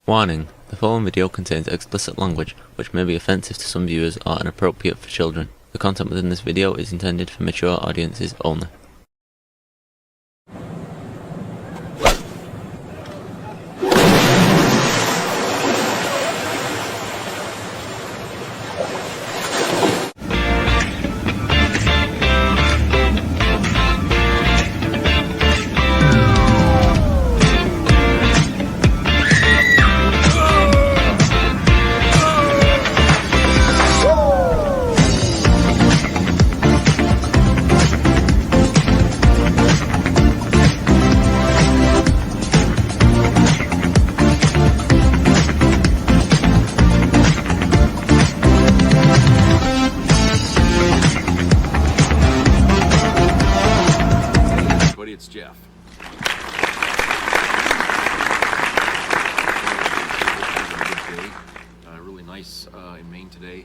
Warning: the following video contains explicit language which may be offensive to some viewers or inappropriate for children. The content within this video is intended for mature audiences only. It's Jeff. Really nice in Maine today,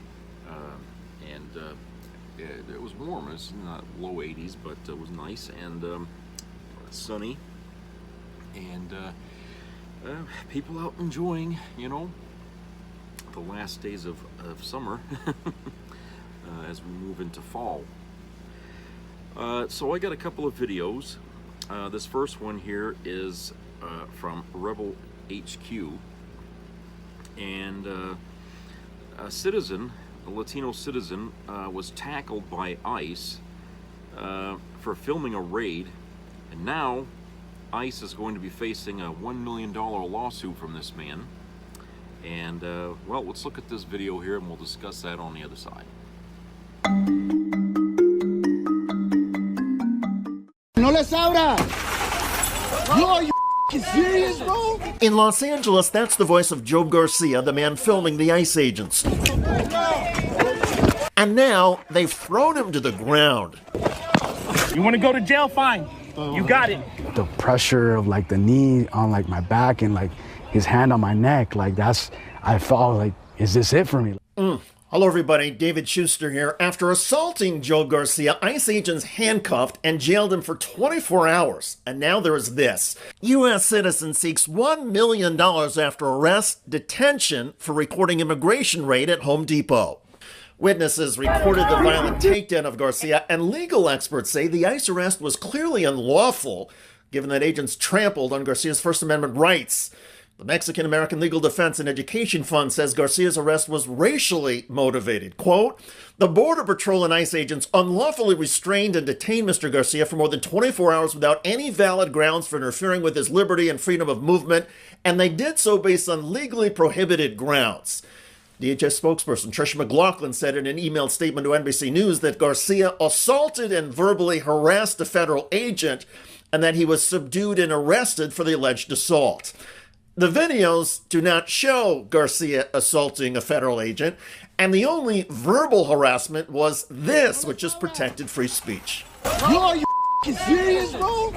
and it was warm. It was not low 80s, but it was nice and sunny, and people out enjoying, you know, the last days of summer as we move into fall. So I got a couple of videos. This first one here is from Rebel HQ, and a Latino citizen, was tackled by ICE for filming a raid, and now ICE is going to be facing a $1 million lawsuit from this man. And well, let's look at this video here and we'll discuss that on the other side. No les abra! Yo, are you serious, bro? In Los Angeles, that's the voice of Joe Garcia, the man filming the ICE agents. And now, they've thrown him to the ground. You want to go to jail? Fine. You got it. The pressure of like the knee on like my back and like his hand on my neck, like I felt like, is this it for me? Hello everybody, David Schuster here. After assaulting Joe Garcia, ICE agents handcuffed and jailed him for 24 hours. And now there is this. U.S. citizen seeks $1 million after arrest, detention for recording immigration raid at Home Depot. Witnesses recorded the violent takedown of Garcia, and legal experts say the ICE arrest was clearly unlawful, given that agents trampled on Garcia's First Amendment rights. The Mexican-American Legal Defense and Education Fund says Garcia's arrest was racially motivated. Quote, the Border Patrol and ICE agents unlawfully restrained and detained Mr. Garcia for more than 24 hours without any valid grounds for interfering with his liberty and freedom of movement, and they did so based on legally prohibited grounds. DHS spokesperson Tricia McLaughlin said in an emailed statement to NBC News that Garcia assaulted and verbally harassed a federal agent and that he was subdued and arrested for the alleged assault. The videos do not show Garcia assaulting a federal agent, and the only verbal harassment was this, which is protected free speech. Yo, are you serious, bro?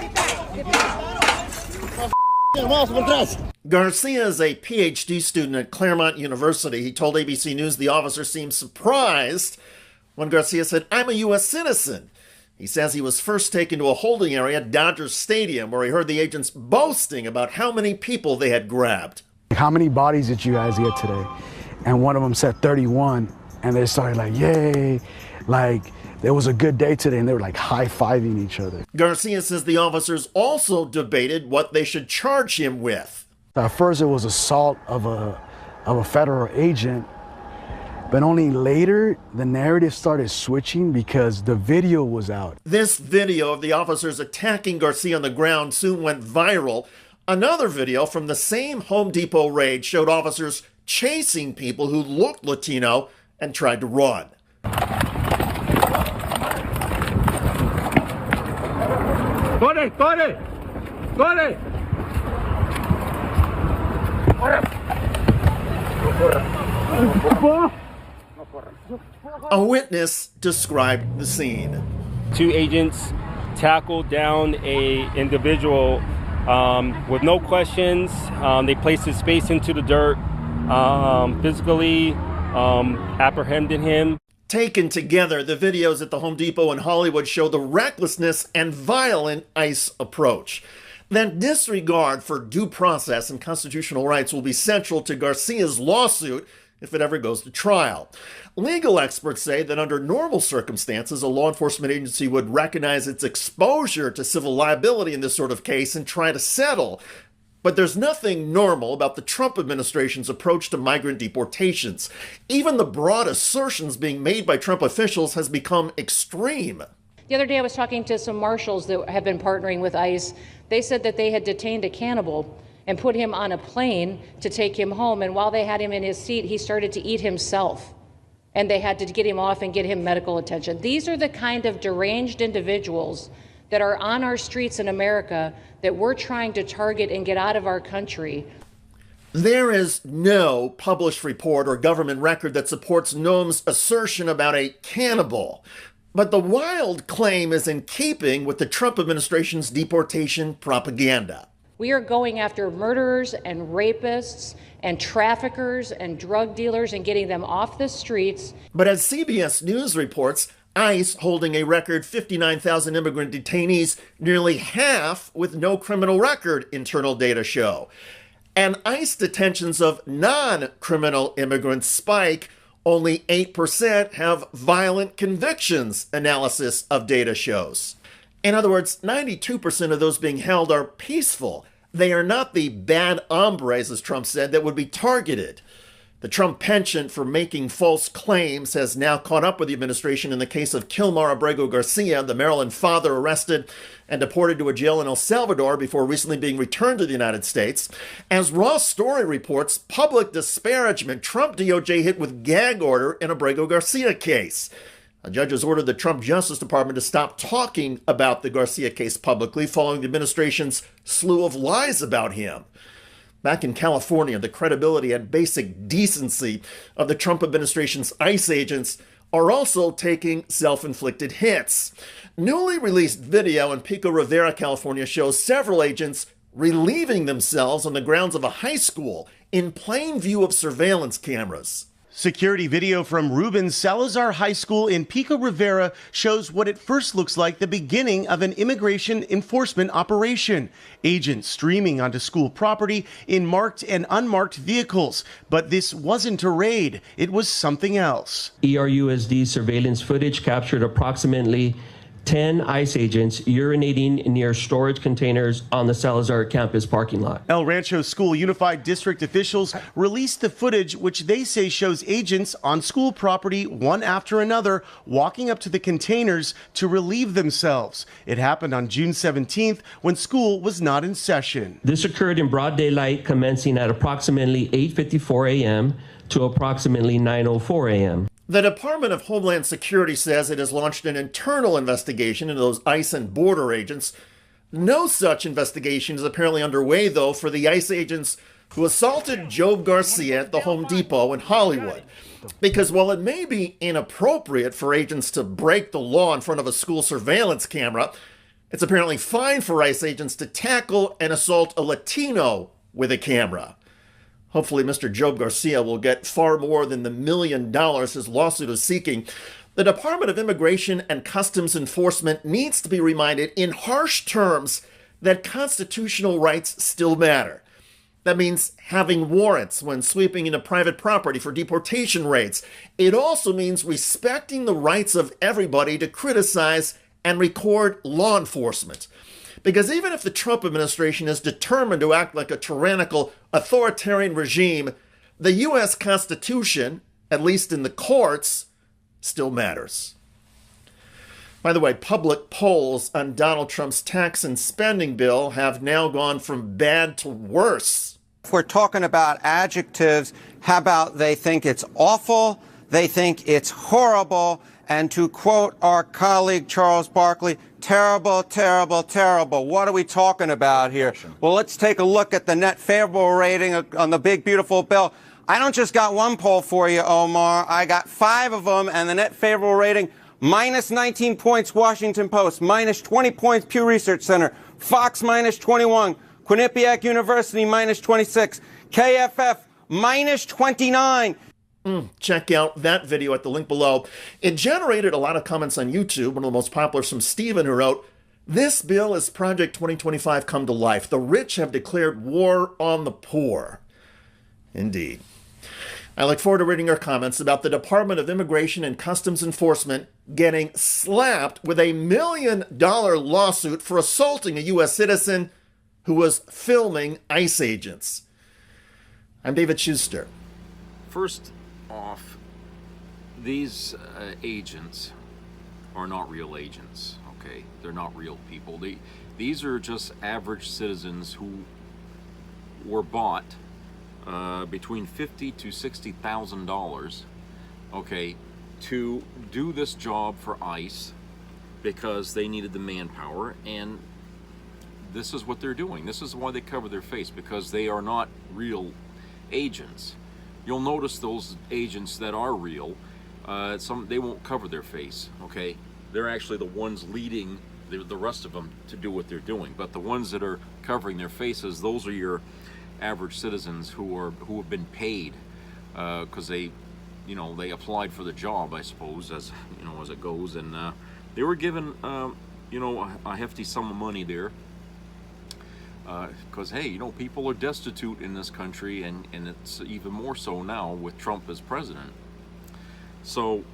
Garcia is a PhD student at Claremont University. He told ABC News the officer seemed surprised when Garcia said, I'm a U.S. citizen. He says he was first taken to a holding area at Dodger Stadium where he heard the agents boasting about how many people they had grabbed. How many bodies did you guys get today? And one of them said 31, and they started like, yay, like it was a good day today, and they were like high-fiving each other. Garcia says the officers also debated what they should charge him with. At first it was assault of a federal agent, but only later the narrative started switching because the video was out. This video of the officers attacking Garcia on the ground soon went viral. Another video from the same Home Depot raid showed officers chasing people who looked Latino and tried to run. Corre, corre, corre. A witness described the scene. Two agents tackled down a individual with no questions. They placed his face into the dirt, physically apprehended him. Taken together, the videos at the Home Depot in Hollywood show the recklessness and violent ICE approach. That disregard for due process and constitutional rights will be central to Garcia's lawsuit if it ever goes to trial. Legal experts say that under normal circumstances, a law enforcement agency would recognize its exposure to civil liability in this sort of case and try to settle. But there's nothing normal about the Trump administration's approach to migrant deportations. Even the broad assertions being made by Trump officials has become extreme. The other day I was talking to some marshals that have been partnering with ICE. They said that they had detained a cannibal and put him on a plane to take him home. And while they had him in his seat, he started to eat himself. And they had to get him off and get him medical attention. These are the kind of deranged individuals that are on our streets in America that we're trying to target and get out of our country. There is no published report or government record that supports Noam's assertion about a cannibal. But the wild claim is in keeping with the Trump administration's deportation propaganda. We are going after murderers and rapists and traffickers and drug dealers and getting them off the streets. But as CBS News reports, ICE holding a record 59,000 immigrant detainees, nearly half with no criminal record, internal data show. And ICE detentions of non-criminal immigrants spike. Only 8% have violent convictions, analysis of data shows. In other words, 92% of those being held are peaceful. They are not the bad hombres, as Trump said, that would be targeted. The Trump penchant for making false claims has now caught up with the administration in the case of Kilmar Abrego Garcia, the Maryland father arrested and deported to a jail in El Salvador before recently being returned to the United States. As Raw Story reports, public disparagement Trump DOJ hit with gag order in Abrego Garcia case. A judge has ordered the Trump Justice Department to stop talking about the Garcia case publicly following the administration's slew of lies about him. Back in California, the credibility and basic decency of the Trump administration's ICE agents are also taking self-inflicted hits. Newly released video in Pico Rivera, California shows several agents relieving themselves on the grounds of a high school in plain view of surveillance cameras. Security video from Ruben Salazar High School in Pico Rivera shows what at first looks like the beginning of an immigration enforcement operation. Agents streaming onto school property in marked and unmarked vehicles. But this wasn't a raid. It was something else. ERUSD surveillance footage captured approximately 10 ICE agents urinating near storage containers on the Salazar campus parking lot. El Rancho School Unified District officials released the footage, which they say shows agents on school property, one after another, walking up to the containers to relieve themselves. It happened on June 17th when school was not in session. This occurred in broad daylight, commencing at approximately 8:54 a.m. to approximately 9:04 a.m. The Department of Homeland Security says it has launched an internal investigation into those ICE and border agents. No such investigation is apparently underway, though, for the ICE agents who assaulted Job Garcia at the Home Depot in Hollywood. Because while it may be inappropriate for agents to break the law in front of a school surveillance camera, it's apparently fine for ICE agents to tackle and assault a Latino with a camera. Hopefully, Mr. Job Garcia will get far more than the $1 million his lawsuit is seeking. The Department of Immigration and Customs Enforcement needs to be reminded in harsh terms that constitutional rights still matter. That means having warrants when sweeping into private property for deportation raids. It also means respecting the rights of everybody to criticize and record law enforcement. Because even if the Trump administration is determined to act like a tyrannical, authoritarian regime, the U.S. Constitution, at least in the courts, still matters. By the way, public polls on Donald Trump's tax and spending bill have now gone from bad to worse. If we're talking about adjectives, how about they think it's awful, they think it's horrible, and to quote our colleague Charles Barkley, terrible, terrible, terrible. What are we talking about here? Well, let's take a look at the net favorable rating on the big, beautiful bill. I don't just got one poll for you, Omar. I got 5 of them, and the net favorable rating, minus 19 points, Washington Post, minus 20 points, Pew Research Center, Fox, minus 21, Quinnipiac University, minus 26, KFF, minus 29. Check out that video at the link below. It generated a lot of comments on YouTube. One of the most popular is from Steven, who wrote, This bill is Project 2025 come to life. The rich have declared war on the poor. Indeed. I look forward to reading your comments about the Department of Immigration and Customs Enforcement getting slapped with a $1 million lawsuit for assaulting a U.S. citizen who was filming ICE agents. I'm David Schuster. First off, these agents are not real agents, okay? They're not real people. These are just average citizens who were bought between $50,000 to $60,000, okay, to do this job for ICE because they needed the manpower, and this is what they're doing. This is why they cover their face, because they are not real agents. You'll notice those agents that are real, they won't cover their face, okay? They're actually the ones leading the rest of them to do what they're doing. But the ones that are covering their faces, those are your average citizens who have been paid because they applied for the job, I suppose, as it goes, and they were given a hefty sum of money there. Because hey, people are destitute in this country, and it's even more so now with Trump as president. So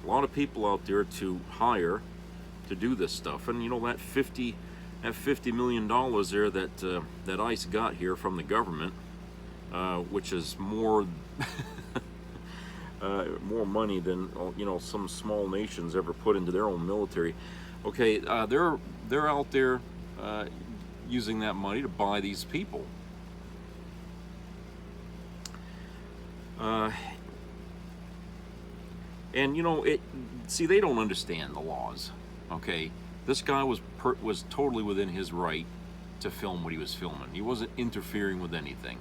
a lot of people out there to hire to do this stuff, and that $50 million there that ICE got here from the government, which is more more money than some small nations ever put into their own military. Okay, they're out there using that money to buy these people. And see, they don't understand the laws. Okay, this guy was totally within his right to film what he was filming. He wasn't interfering with anything.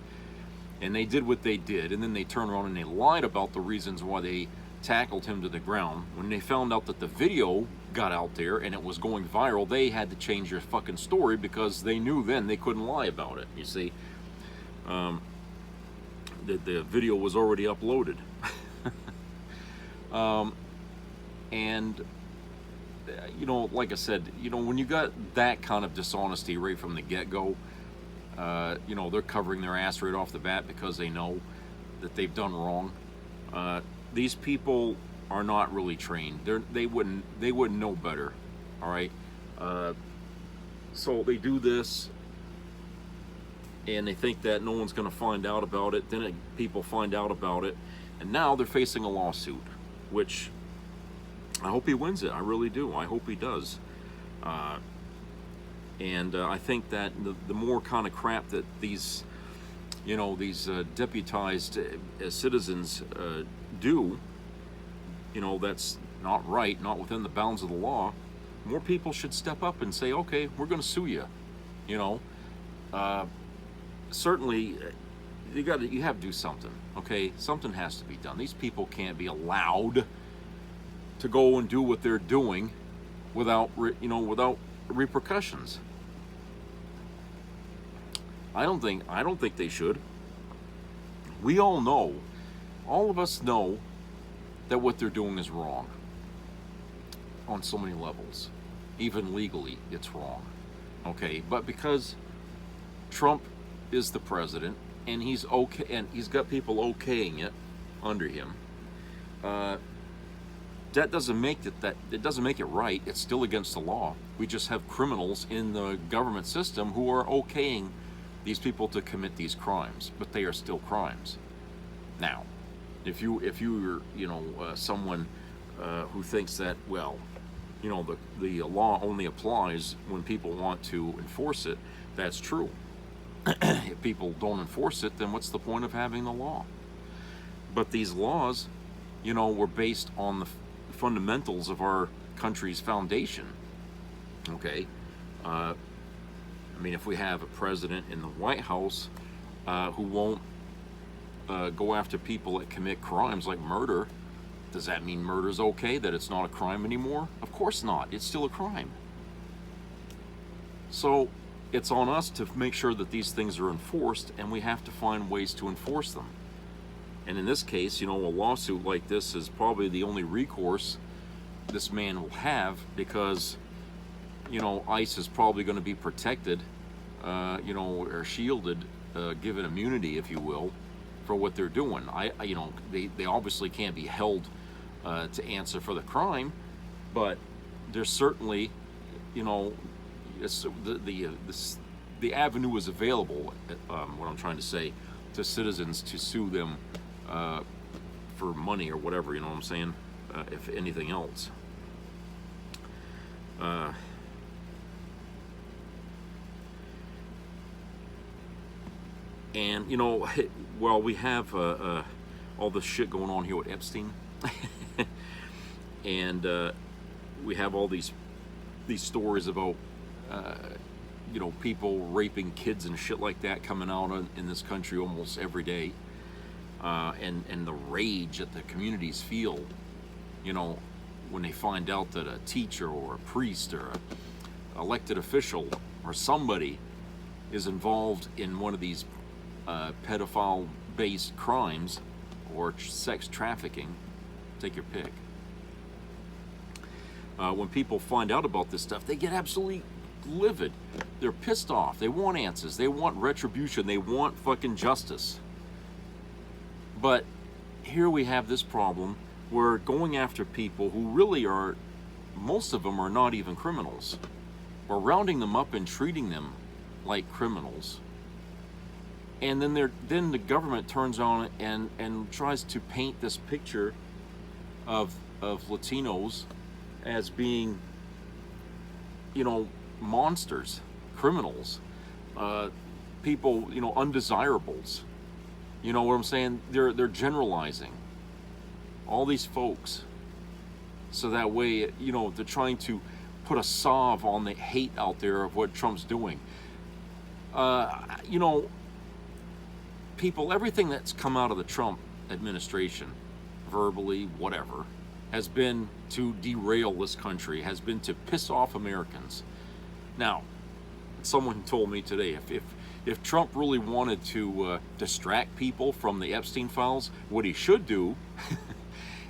And they did what they did, and then they turned around and they lied about the reasons why they tackled him to the ground. When they found out that the video got out there and it was going viral, they had to change their fucking story because they knew then they couldn't lie about it. You see, the video was already uploaded. And like I said, when you got that kind of dishonesty right from the get-go, they're covering their ass right off the bat because they know that they've done wrong. These people are not really trained. They wouldn't know better. All right. So they do this, and they think that no one's going to find out about it. Then people find out about it, and now they're facing a lawsuit, which I hope he wins it. I really do. I hope he does. And I think that the more kind of crap that these deputized citizens do, that's not right, not within the bounds of the law, more people should step up and say, okay, we're going to sue you. Certainly, you have to do something. Okay, something has to be done. These people can't be allowed to go and do what they're doing without repercussions. I don't think they should. We all know, all of us know, that what they're doing is wrong on so many levels. Even legally, it's wrong. Okay, but because Trump is the president and he's okay, and he's got people okaying it under him, that doesn't make it doesn't make it right. It's still against the law. We just have criminals in the government system who are okaying these people to commit these crimes, but they are still crimes. Now, if you're someone who thinks that, well, the law only applies when people want to enforce it, that's true. If people don't enforce it, then what's the point of having the law? But these laws, were based on the fundamentals of our country's foundation. Okay, if we have a president in the White House who won't go after people that commit crimes like murder, does that mean murder's okay, that it's not a crime anymore? Of course not. It's still a crime. So it's on us to make sure that these things are enforced, and we have to find ways to enforce them. And in this case, a lawsuit like this is probably the only recourse this man will have, because you know, ICE is probably going to be protected, you know, or shielded, given immunity, if you will, for what they're doing. You know, they obviously can't be held to answer for the crime, but there's certainly, you know, the avenue is available, what I'm trying to say, to citizens to sue them for money or whatever, you know what I'm saying, if anything else. And, you know, well, we have all this shit going on here with Epstein. And we have all these stories about, you know, people raping kids and shit like that coming out in this country almost every day. And the rage that the communities feel, you know, when they find out that a teacher or a priest or an elected official or somebody is involved in one of these pedophile-based crimes or sex trafficking, take your pick. When people find out about this stuff, they get absolutely livid. They're pissed off. They want answers. They want retribution. They want fucking justice. But here we have this problem. We're going after people who really are, most of them are not even criminals. We're rounding them up and treating them like criminals. And then the government turns on and tries to paint this picture of Latinos as being, you know, monsters, criminals, people, you know, undesirables. You know what I'm saying? They're generalizing all these folks, so that way, you know, they're trying to put a salve on the hate out there of what Trump's doing. You know, people, everything that's come out of the Trump administration, verbally, whatever, has been to derail this country, has been to piss off Americans. Now, someone told me today, if Trump really wanted to distract people from the Epstein files, what he should do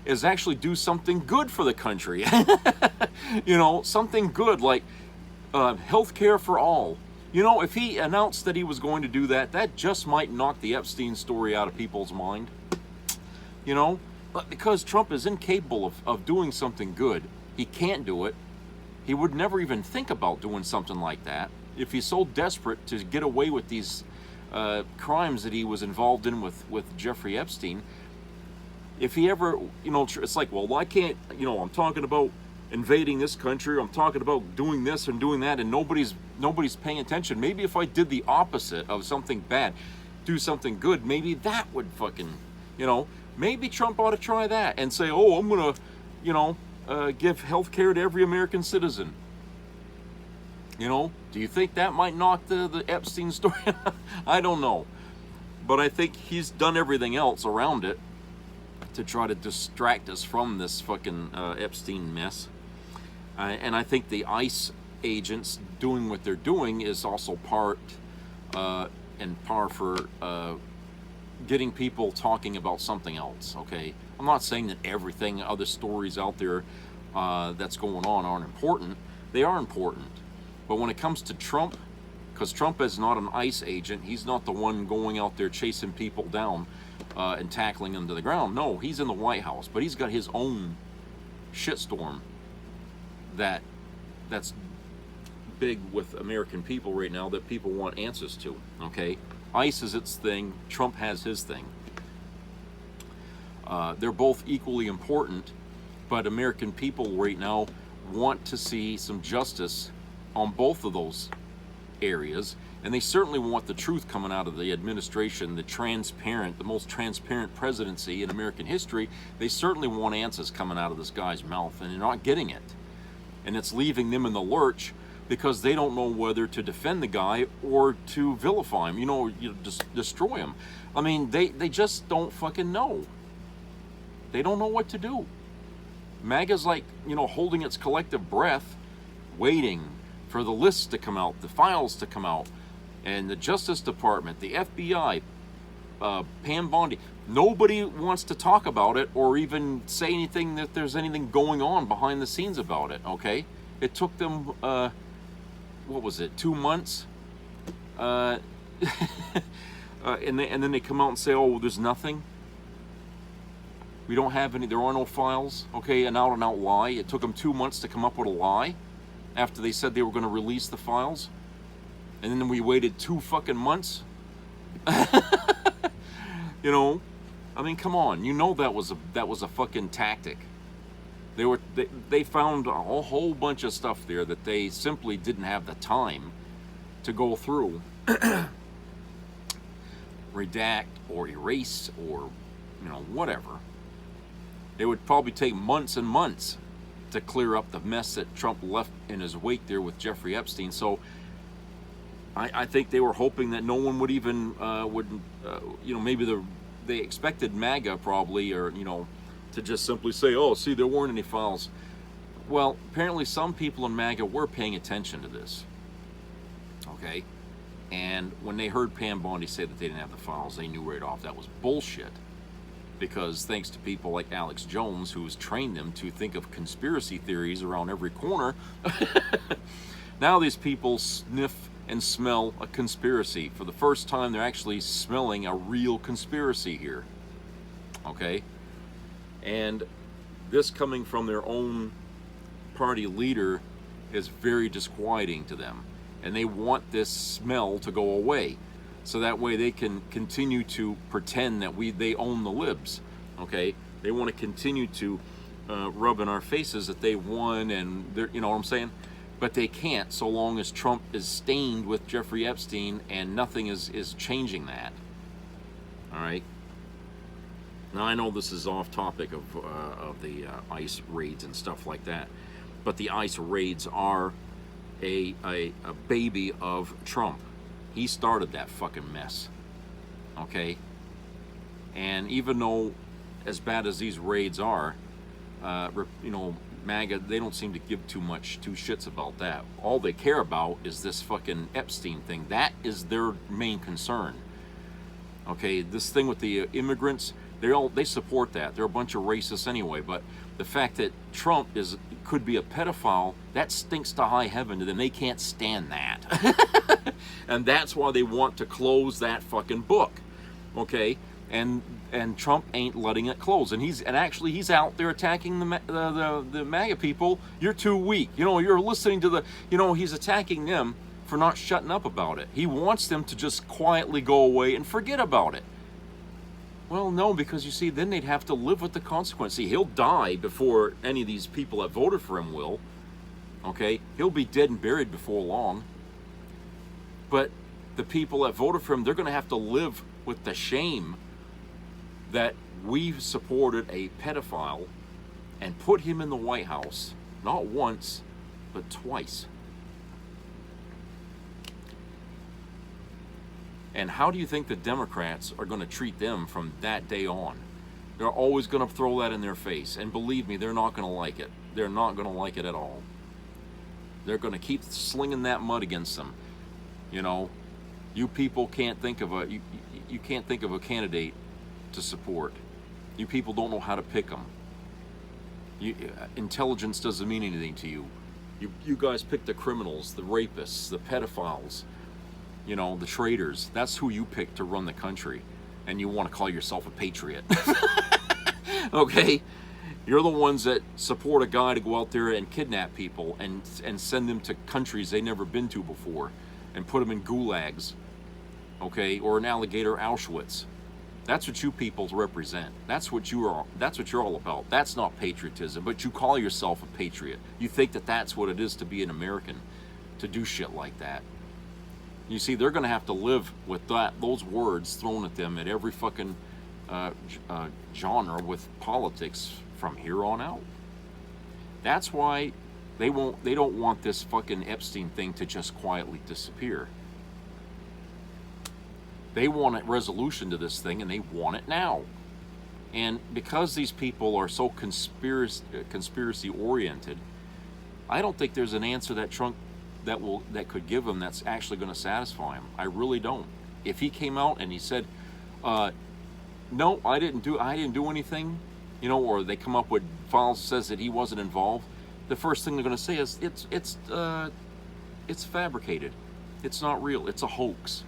is actually do something good for the country. You know, something good like health care for all. You know, if he announced that he was going to do that, that just might knock the Epstein story out of people's mind. You know, but because Trump is incapable of doing something good, he can't do it. He would never even think about doing something like that. If he's so desperate to get away with these crimes that he was involved in with Jeffrey Epstein, if he ever, you know, it's like, well, why can't, you know, I'm talking about invading this country, I'm talking about doing this and doing that, and nobody's paying attention. Maybe if I did the opposite of something bad, do something good, maybe that would fucking, you know, maybe Trump ought to try that and say, oh, I'm gonna, you know, give health care to every American citizen. You know, do you think that might knock the Epstein story? I don't know. But I think he's done everything else around it to try to distract us from this fucking Epstein mess. And I think the ICE agents doing what they're doing is also part and par for getting people talking about something else, okay? I'm not saying that everything, other stories out there that's going on aren't important. They are important. But when it comes to Trump, because Trump is not an ICE agent, he's not the one going out there chasing people down and tackling them to the ground. No, he's in the White House, but he's got his own shitstorm that's big with American people right now that people want answers to, okay? ICE is its thing, Trump has his thing. They're both equally important, but American people right now want to see some justice on both of those areas, and they certainly want the truth coming out of the administration, the most transparent presidency in American history. They certainly want answers coming out of this guy's mouth, and they're not getting it. And it's leaving them in the lurch because they don't know whether to defend the guy or to vilify him, you know, just destroy him. I mean, they just don't fucking know. They don't know what to do. MAGA's like, you know, holding its collective breath, waiting for the lists to come out, the files to come out, and the Justice Department, the FBI, Pam Bondi, nobody wants to talk about it or even say anything that there's anything going on behind the scenes about it, okay? It took them what was it, 2 months? And then they come out and say, oh, there's nothing. We don't have any, there are no files. Okay, an out-and-out lie. It took them 2 months to come up with a lie after they said they were going to release the files. And then we waited 2 fucking months. You know, I mean, come on. You know that was a fucking tactic. They found a whole bunch of stuff there that they simply didn't have the time to go through, redact or erase or, you know, whatever. It would probably take months and months to clear up the mess that Trump left in his wake there with Jeffrey Epstein. So I think they were hoping that no one would even you know, maybe they expected MAGA probably, or, you know, to just simply say, oh, see, there weren't any files. Well, apparently some people in MAGA were paying attention to this. Okay? And when they heard Pam Bondi say that they didn't have the files, they knew right off that was bullshit. Because thanks to people like Alex Jones, who's trained them to think of conspiracy theories around every corner, now these people sniff and smell a conspiracy. For the first time, they're actually smelling a real conspiracy here. Okay? And this coming from their own party leader is very disquieting to them. And they want this smell to go away, so that way they can continue to pretend that they own the libs. Okay? They want to continue to rub in our faces that they won, and they're, you know what I'm saying? But they can't, so long as Trump is stained with Jeffrey Epstein, and nothing is changing that. All right? Now, I know this is off topic of the ICE raids and stuff like that, but the ICE raids are a baby of Trump. He started that fucking mess. Okay? And even though, as bad as these raids are, you know, MAGA, they don't seem to give two shits about that. All they care about is this fucking Epstein thing. That is their main concern. Okay, this thing with the immigrants, they support that. They're a bunch of racists anyway, but the fact that Trump could be a pedophile, that stinks to high heaven to them. They can't stand that. And that's why they want to close that fucking book. Okay? And Trump ain't letting it close. And actually he's out there attacking the MAGA people. You're too weak. You know, you're listening to he's attacking them for not shutting up about it. He wants them to just quietly go away and forget about it. Well, no, because you see, then they'd have to live with the consequence. See, he'll die before any of these people that voted for him will. Okay? He'll be dead and buried before long. But the people that voted for him, they're going to have to live with the shame that we supported a pedophile and put him in the White House, not once, but twice. And how do you think the Democrats are going to treat them from that day on? They're always going to throw that in their face. And believe me, they're not going to like it. They're not going to like it at all. They're going to keep slinging that mud against them. You know, you people can't think of you can't think of a candidate to support. You people don't know how to pick them. Intelligence doesn't mean anything to you. You guys pick the criminals, the rapists, the pedophiles, you know, the traitors. That's who you pick to run the country. And you want to call yourself a patriot. Okay? You're the ones that support a guy to go out there and kidnap people and send them to countries they've never been to before and put them in gulags. Okay? Or an alligator Auschwitz. That's what you people represent. That's what you're all about. That's not patriotism, but you call yourself a patriot. You think that that's what it is to be an American, to do shit like that. You see, they're going to have to live with those words thrown at them at every fucking genre with politics from here on out. That's why they don't want this fucking Epstein thing to just quietly disappear. They want a resolution to this thing, and they want it now. And because these people are so conspiracy oriented, I don't think there's an answer that Trump that could give him that's actually going to satisfy him. I really don't. If he came out and he said, "No, I didn't do anything," you know, or they come up with files says that he wasn't involved, the first thing they're going to say is it's fabricated. It's not real. It's a hoax.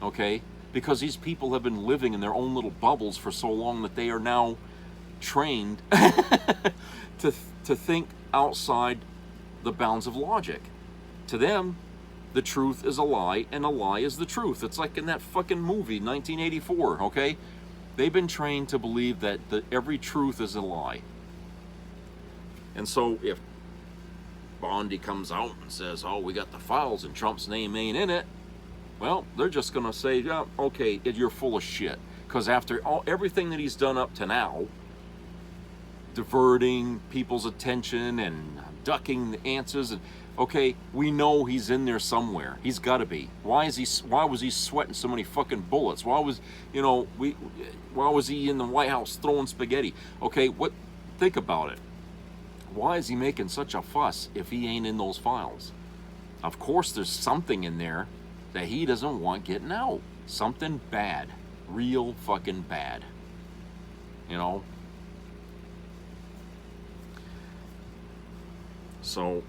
Okay? Because these people have been living in their own little bubbles for so long that they are now trained to think outside the bounds of logic. To them, the truth is a lie, and a lie is the truth. It's like in that fucking movie, 1984, okay? They've been trained to believe that every truth is a lie. And so if Bondi comes out and says, oh, we got the files and Trump's name ain't in it, well, they're just going to say, yeah, okay, you're full of shit. Because after everything that he's done up to now, diverting people's attention and ducking the answers, and okay, we know he's in there somewhere. He's got to be. Why was he sweating so many fucking bullets? Why was he in the White House throwing spaghetti? Okay, think about it. Why is he making such a fuss if he ain't in those files? Of course there's something in there that he doesn't want getting out. Something bad. Real fucking bad. You know? So,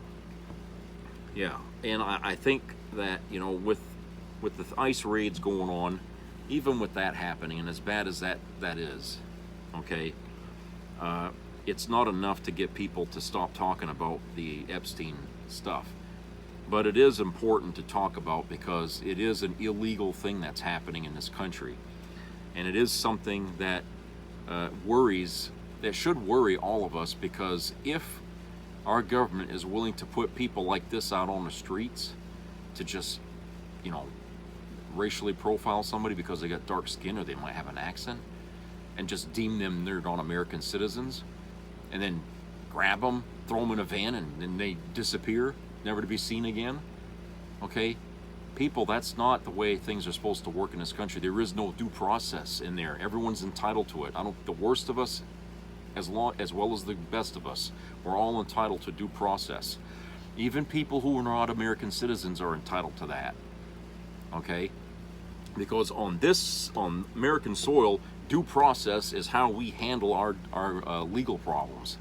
yeah. And I think that, you know, with the ICE raids going on, even with that happening, and as bad as that is, okay, it's not enough to get people to stop talking about the Epstein stuff. But it is important to talk about because it is an illegal thing that's happening in this country. And it is something that should worry all of us, because if our government is willing to put people like this out on the streets to just, you know, racially profile somebody because they got dark skin or they might have an accent, and just deem them they're non-American citizens, and then grab them, throw them in a van, and then they disappear, never to be seen again. Okay? People, that's not the way things are supposed to work in this country. There is no due process in there. Everyone's entitled to it. The worst of us, as well as the best of us, we're all entitled to due process. Even people who are not American citizens are entitled to that. Okay? Because on American soil, due process is how we handle our legal problems.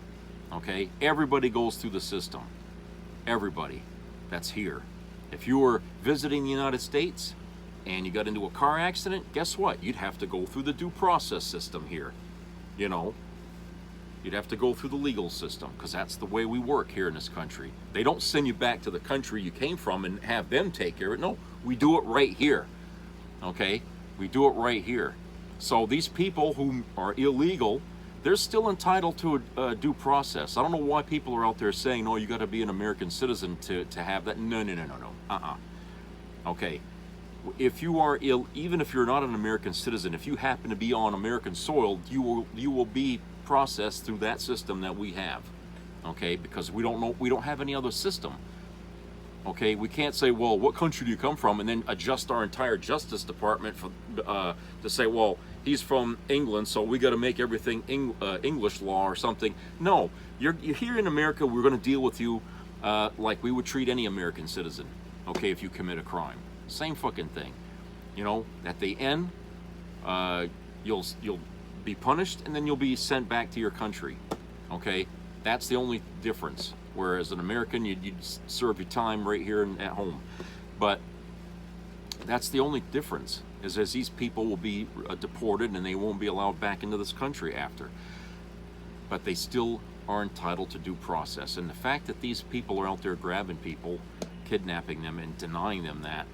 Okay? Everybody goes through the system. Everybody that's here. If you were visiting the United States and you got into a car accident, guess what? You'd have to go through the due process system here. You know? You'd have to go through the legal system, because that's the way we work here in this country. They don't send you back to the country you came from and have them take care of it. No, we do it right here. Okay? We do it right here. So these people who are illegal, they're still entitled to a due process. I don't know why people are out there saying, no, you got to be an American citizen to have that. No. Okay. If you are even if you're not an American citizen, if you happen to be on American soil, you will be processed through that system that we have. Okay? Because we don't have any other system. Okay? We can't say, well, what country do you come from, and then adjust our entire Justice Department to say, well, he's from England, so we got to make everything English law or something. No, you're here in America. We're going to deal with you like we would treat any American citizen. Okay, if you commit a crime, same fucking thing. You know, at the end, you'll be punished, and then you'll be sent back to your country. Okay, that's the only difference. Whereas an American, you'd serve your time right here at home. But that's the only difference, is as these people will be deported and they won't be allowed back into this country after. But they still are entitled to due process. And the fact that these people are out there grabbing people, kidnapping them, and denying them that,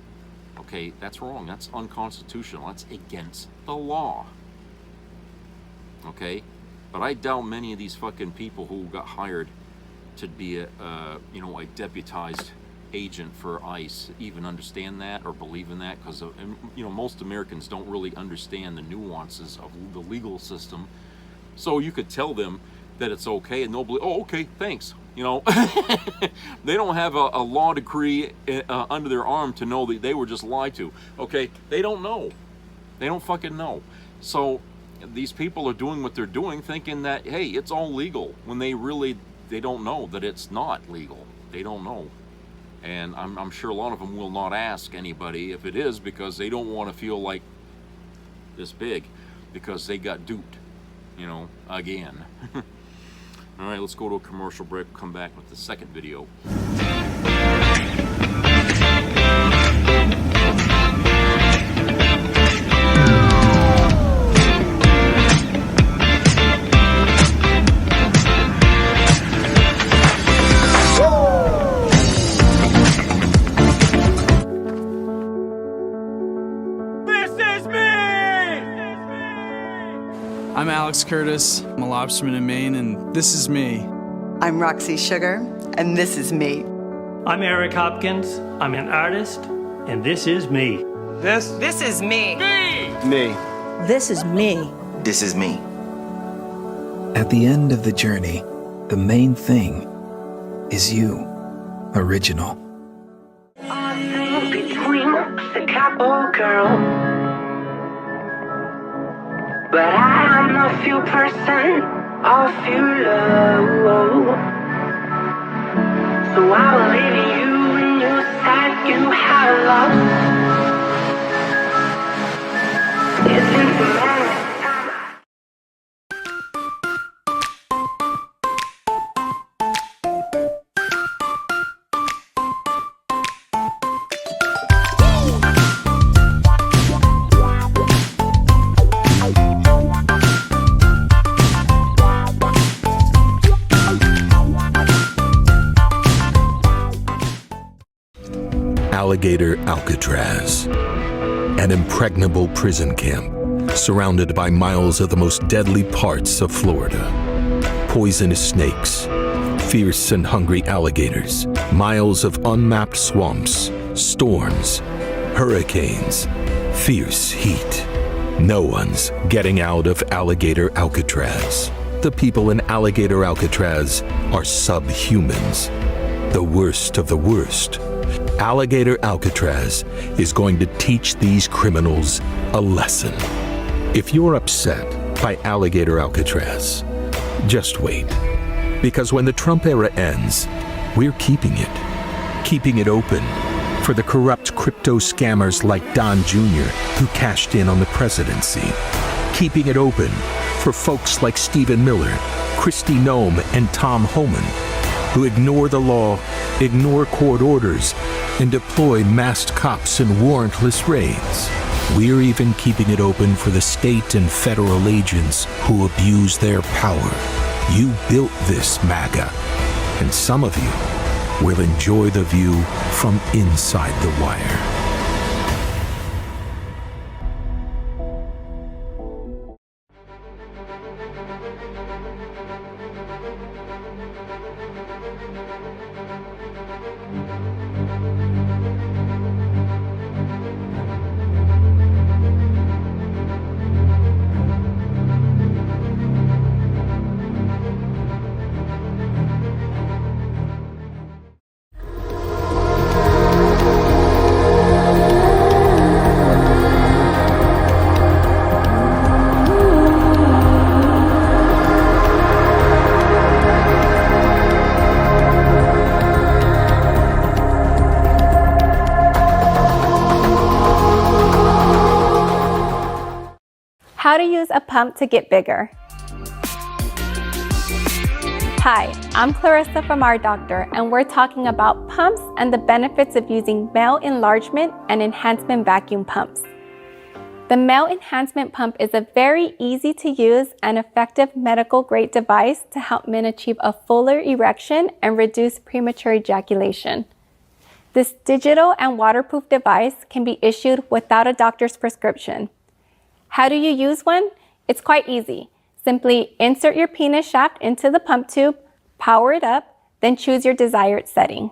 okay, that's wrong. That's unconstitutional. That's against the law. Okay? But I doubt many of these fucking people who got hired to be a deputized agent for ICE even understand that or believe in that, because most Americans don't really understand the nuances of the legal system. So you could tell them that it's okay, and they'll believe, oh, okay, thanks. You know, they don't have a law decree under their arm to know that they were just lied to. Okay, they don't know. They don't fucking know. So these people are doing what they're doing, thinking that, hey, it's all legal, when they don't know that it's not legal. They don't know. And I'm sure a lot of them will not ask anybody if it is, because they don't want to feel like this big, because they got duped, again. All right, let's go to a commercial break. Come back with the second video. I'm Alex Curtis. I'm a lobsterman in Maine, and this is me. I'm Roxy Sugar, and this is me. I'm Eric Hopkins. I'm an artist, and this is me. This is me. Me. This is me. This is me. At the end of the journey, the main thing is you, original. Between the couple, girl, but I am a few percent of your love. So I believe in you when you said you had love. Isn't the man? Alligator Alcatraz, an impregnable prison camp surrounded by miles of the most deadly parts of Florida. Poisonous snakes, fierce and hungry alligators, miles of unmapped swamps, storms, hurricanes, fierce heat. No one's getting out of Alligator Alcatraz. The people in Alligator Alcatraz are subhumans, the worst of the worst. Alligator Alcatraz is going to teach these criminals a lesson. If you're upset by Alligator Alcatraz, just wait. Because when the Trump era ends, we're keeping it open for the corrupt crypto scammers like Don Jr., who cashed in on the presidency. Keeping it open for folks like Stephen Miller, Kristi Noem, and Tom Homan, who ignore the law, ignore court orders, and deploy masked cops in warrantless raids. We're even keeping it open for the state and federal agents who abuse their power. You built this, MAGA, and some of you will enjoy the view from inside the wire. How to use a pump to get bigger. Hi, I'm Clarissa from Our Doctor, and we're talking about pumps and the benefits of using male enlargement and enhancement vacuum pumps. The male enhancement pump is a very easy to use and effective medical grade device to help men achieve a fuller erection and reduce premature ejaculation. This digital and waterproof device can be issued without a doctor's prescription. How do you use one? It's quite easy. Simply insert your penis shaft into the pump tube, power it up, then choose your desired setting.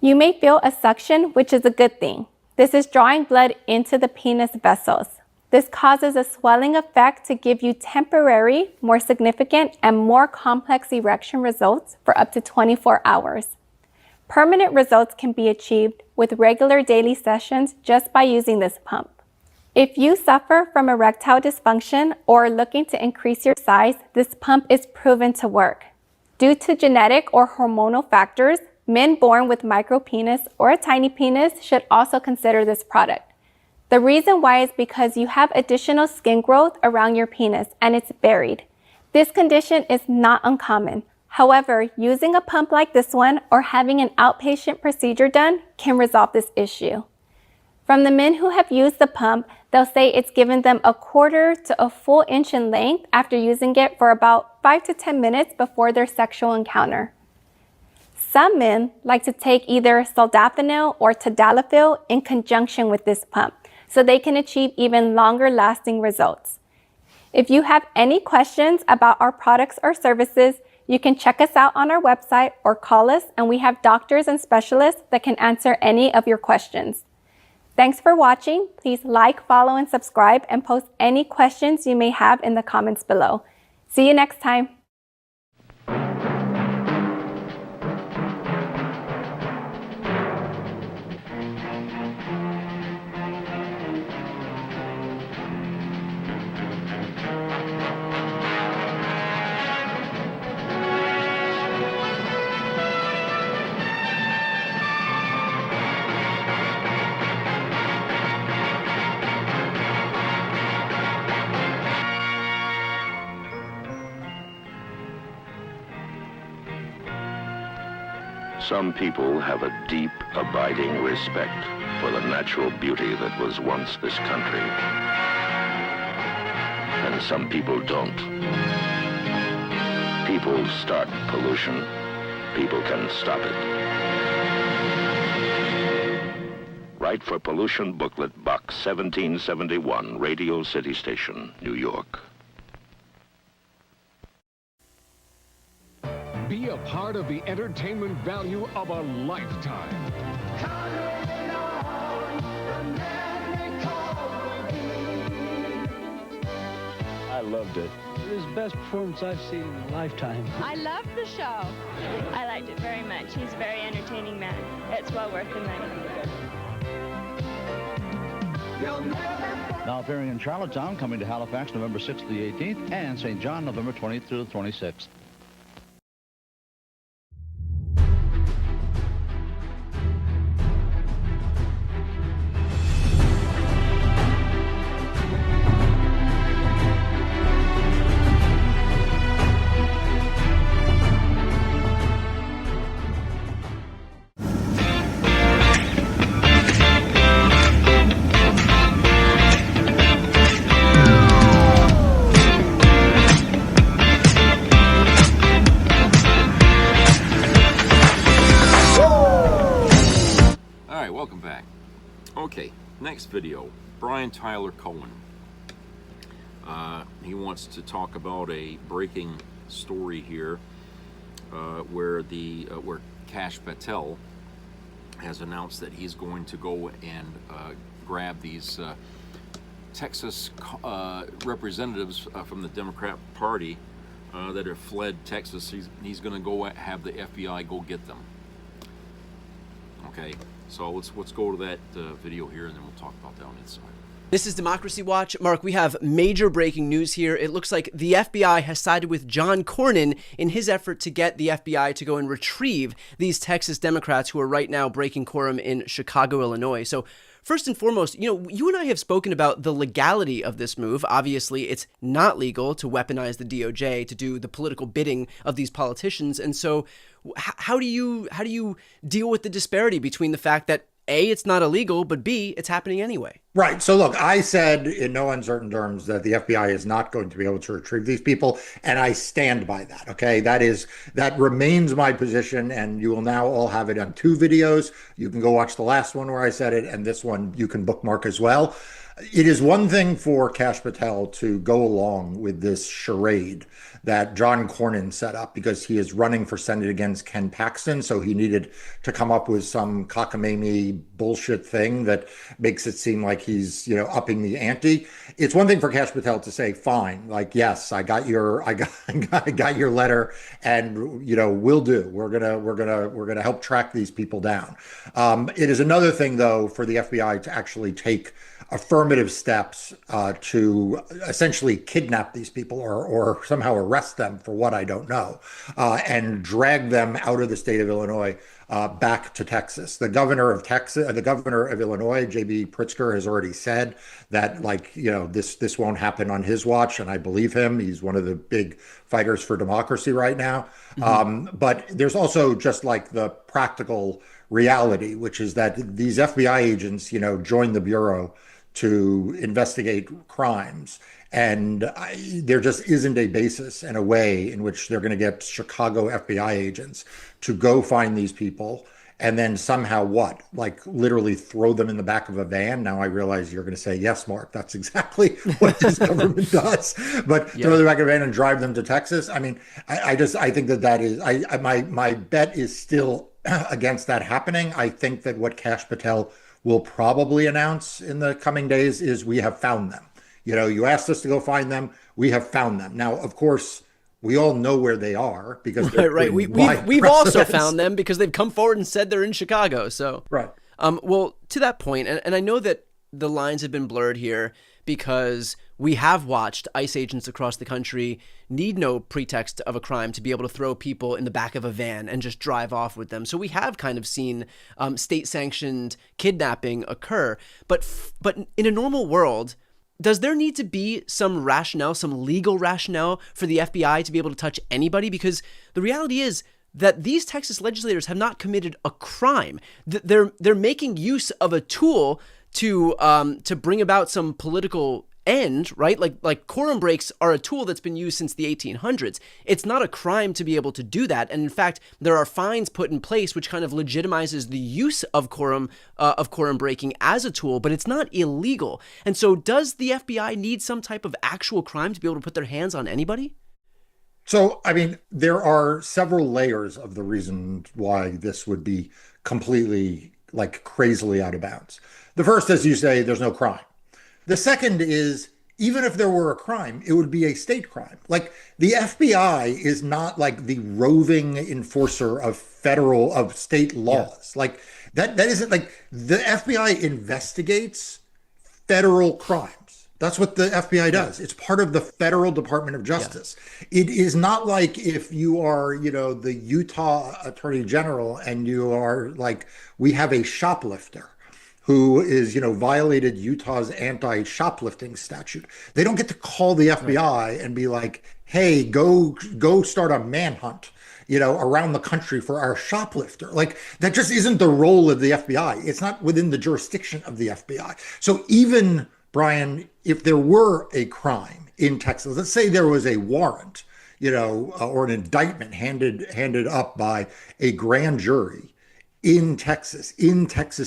You may feel a suction, which is a good thing. This is drawing blood into the penis vessels. This causes a swelling effect to give you temporary, more significant, and more complex erection results for up to 24 hours. Permanent results can be achieved with regular daily sessions just by using this pump. If you suffer from erectile dysfunction or are looking to increase your size, this pump is proven to work. Due to genetic or hormonal factors, men born with micropenis or a tiny penis should also consider this product. The reason why is because you have additional skin growth around your penis and it's buried. This condition is not uncommon. However, using a pump like this one or having an outpatient procedure done can resolve this issue. From the men who have used the pump, they'll say it's given them a quarter to a full inch in length after using it for about 5 to 10 minutes before their sexual encounter. Some men like to take either sildenafil or tadalafil in conjunction with this pump, so they can achieve even longer lasting results. If you have any questions about our products or services, you can check us out on our website or call us, and we have doctors and specialists that can answer any of your questions. Thanks for watching. Please like, follow, and subscribe, and post any questions you may have in the comments below. See you next time. Some people have a deep, abiding respect for the natural beauty that was once this country. And some people don't. People start pollution. People can stop it. Write for Pollution Booklet, Box 1771, Radio City Station, New York. Be a part of the entertainment value of a lifetime. I loved it. It was the best performance I've seen in a lifetime. I loved the show. I liked it very much. He's a very entertaining man. It's well worth the money. Now appearing in Charlottetown, coming to Halifax November 6th to the 18th, and St. John November 20th through the 26th. Welcome back. Okay, next video. Brian Tyler Cohen. He wants to talk about a breaking story here where Kash Patel has announced that he's going to go and grab these Texas representatives from the Democrat Party that have fled Texas. He's going to go have the FBI go get them. Okay. So let's go to that video here, and then we'll talk about that on inside. This is Democracy Watch. Mark, we have major breaking news here. It looks like the FBI has sided with John Cornyn in his effort to get the FBI to go and retrieve these Texas Democrats who are right now breaking quorum in Chicago, Illinois. So first and foremost, you and I have spoken about the legality of this move. Obviously, it's not legal to weaponize the DOJ to do the political bidding of these politicians. And so how do you deal with the disparity between the fact that A, it's not illegal, but B, it's happening anyway? Right. So look, I said in no uncertain terms that the FBI is not going to be able to retrieve these people, and I stand by that. Okay, that remains my position, and you will now all have it on 2 videos. You can go watch the last one where I said it, and this one you can bookmark as well. It is one thing for Kash Patel to go along with this charade that John Cornyn set up because he is running for Senate against Ken Paxton. So he needed to come up with some cockamamie bullshit thing that makes it seem like he's, upping the ante. It's one thing for Kash Patel to say, fine, like, yes, I got your letter, and, we'll do. We're going to help track these people down. It is another thing, though, for the FBI to actually take affirmative steps to essentially kidnap these people or somehow arrest them for what I don't know, and drag them out of the state of Illinois back to Texas. The governor of Illinois, J.B. Pritzker, has already said that, this won't happen on his watch, and I believe him. He's one of the big fighters for democracy right now. Mm-hmm. But there's also just the practical reality, which is that these FBI agents, joined the Bureau to investigate crimes. And there just isn't a basis and a way in which they're going to get Chicago FBI agents to go find these people and then somehow what? Like literally throw them in the back of a van? Now I realize you're going to say, yes, Mark, that's exactly what this government does. But throw them in the back of a van and drive them to Texas? I mean, I think that is, my bet is still against that happening. I think that what Kash Patel will probably announce in the coming days is we have found them. You know, you asked us to go find them. We have found them. Now, of course, we all know where they are because right. We've also found them because they've come forward and said they're in Chicago. So right. Well, to that point, and I know that the lines have been blurred here because we have watched ICE agents across the country need no pretext of a crime to be able to throw people in the back of a van and just drive off with them. So we have kind of seen state-sanctioned kidnapping occur. But in a normal world, does there need to be some rationale, some legal rationale for the FBI to be able to touch anybody? Because the reality is that these Texas legislators have not committed a crime. They're making use of a tool to bring about some political end, right? Like quorum breaks are a tool that's been used since the 1800s. It's not a crime to be able to do that. And in fact, there are fines put in place which kind of legitimizes the use of quorum breaking as a tool, but it's not illegal. And so does the FBI need some type of actual crime to be able to put their hands on anybody? So, I mean, there are several layers of the reason why this would be completely, like, crazily out of bounds. The first, as you say, there's no crime. The second is, even if there were a crime, it would be a state crime. Like, the FBI is not like the roving enforcer of state laws. Yeah. Like, that isn't like the FBI investigates federal crimes. That's what the FBI does. It's part of the Federal Department of Justice. Yeah. It is not like if you are, the Utah Attorney General and you are like, we have a shoplifter who is, violated Utah's anti-shoplifting statute. They don't get to call the FBI and be like, hey, go start a manhunt, around the country for our shoplifter. Like, that just isn't the role of the FBI. It's not within the jurisdiction of the FBI. So even, Brian, if there were a crime in Texas, let's say there was a warrant, or an indictment handed up by a grand jury in Texas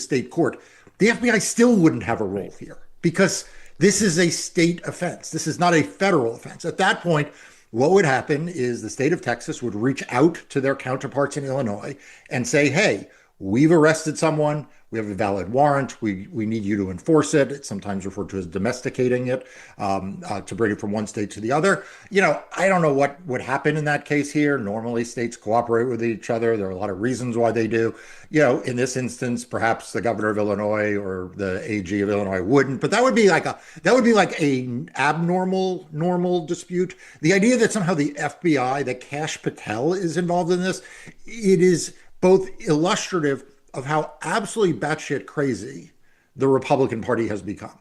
state court, the FBI still wouldn't have a role here because this is a state offense. This is not a federal offense. At that point, what would happen is the state of Texas would reach out to their counterparts in Illinois and say, hey, we've arrested someone. We have a valid warrant. We need you to enforce it. It's sometimes referred to as domesticating it, to bring it from one state to the other. I don't know what would happen in that case here. Normally, states cooperate with each other. There are a lot of reasons why they do. In this instance, perhaps the governor of Illinois or the AG of Illinois wouldn't. But that would be like a normal dispute. The idea that somehow the FBI, that Kash Patel is involved in this, it is both illustrative of how absolutely batshit crazy the Republican Party has become,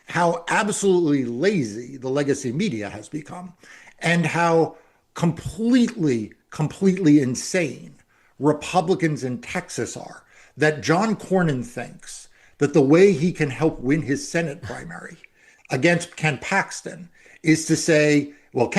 how absolutely lazy the legacy media has become, and how completely insane Republicans in Texas are, that John Cornyn thinks that the way he can help win his Senate primary against Ken Paxton is to say, well, all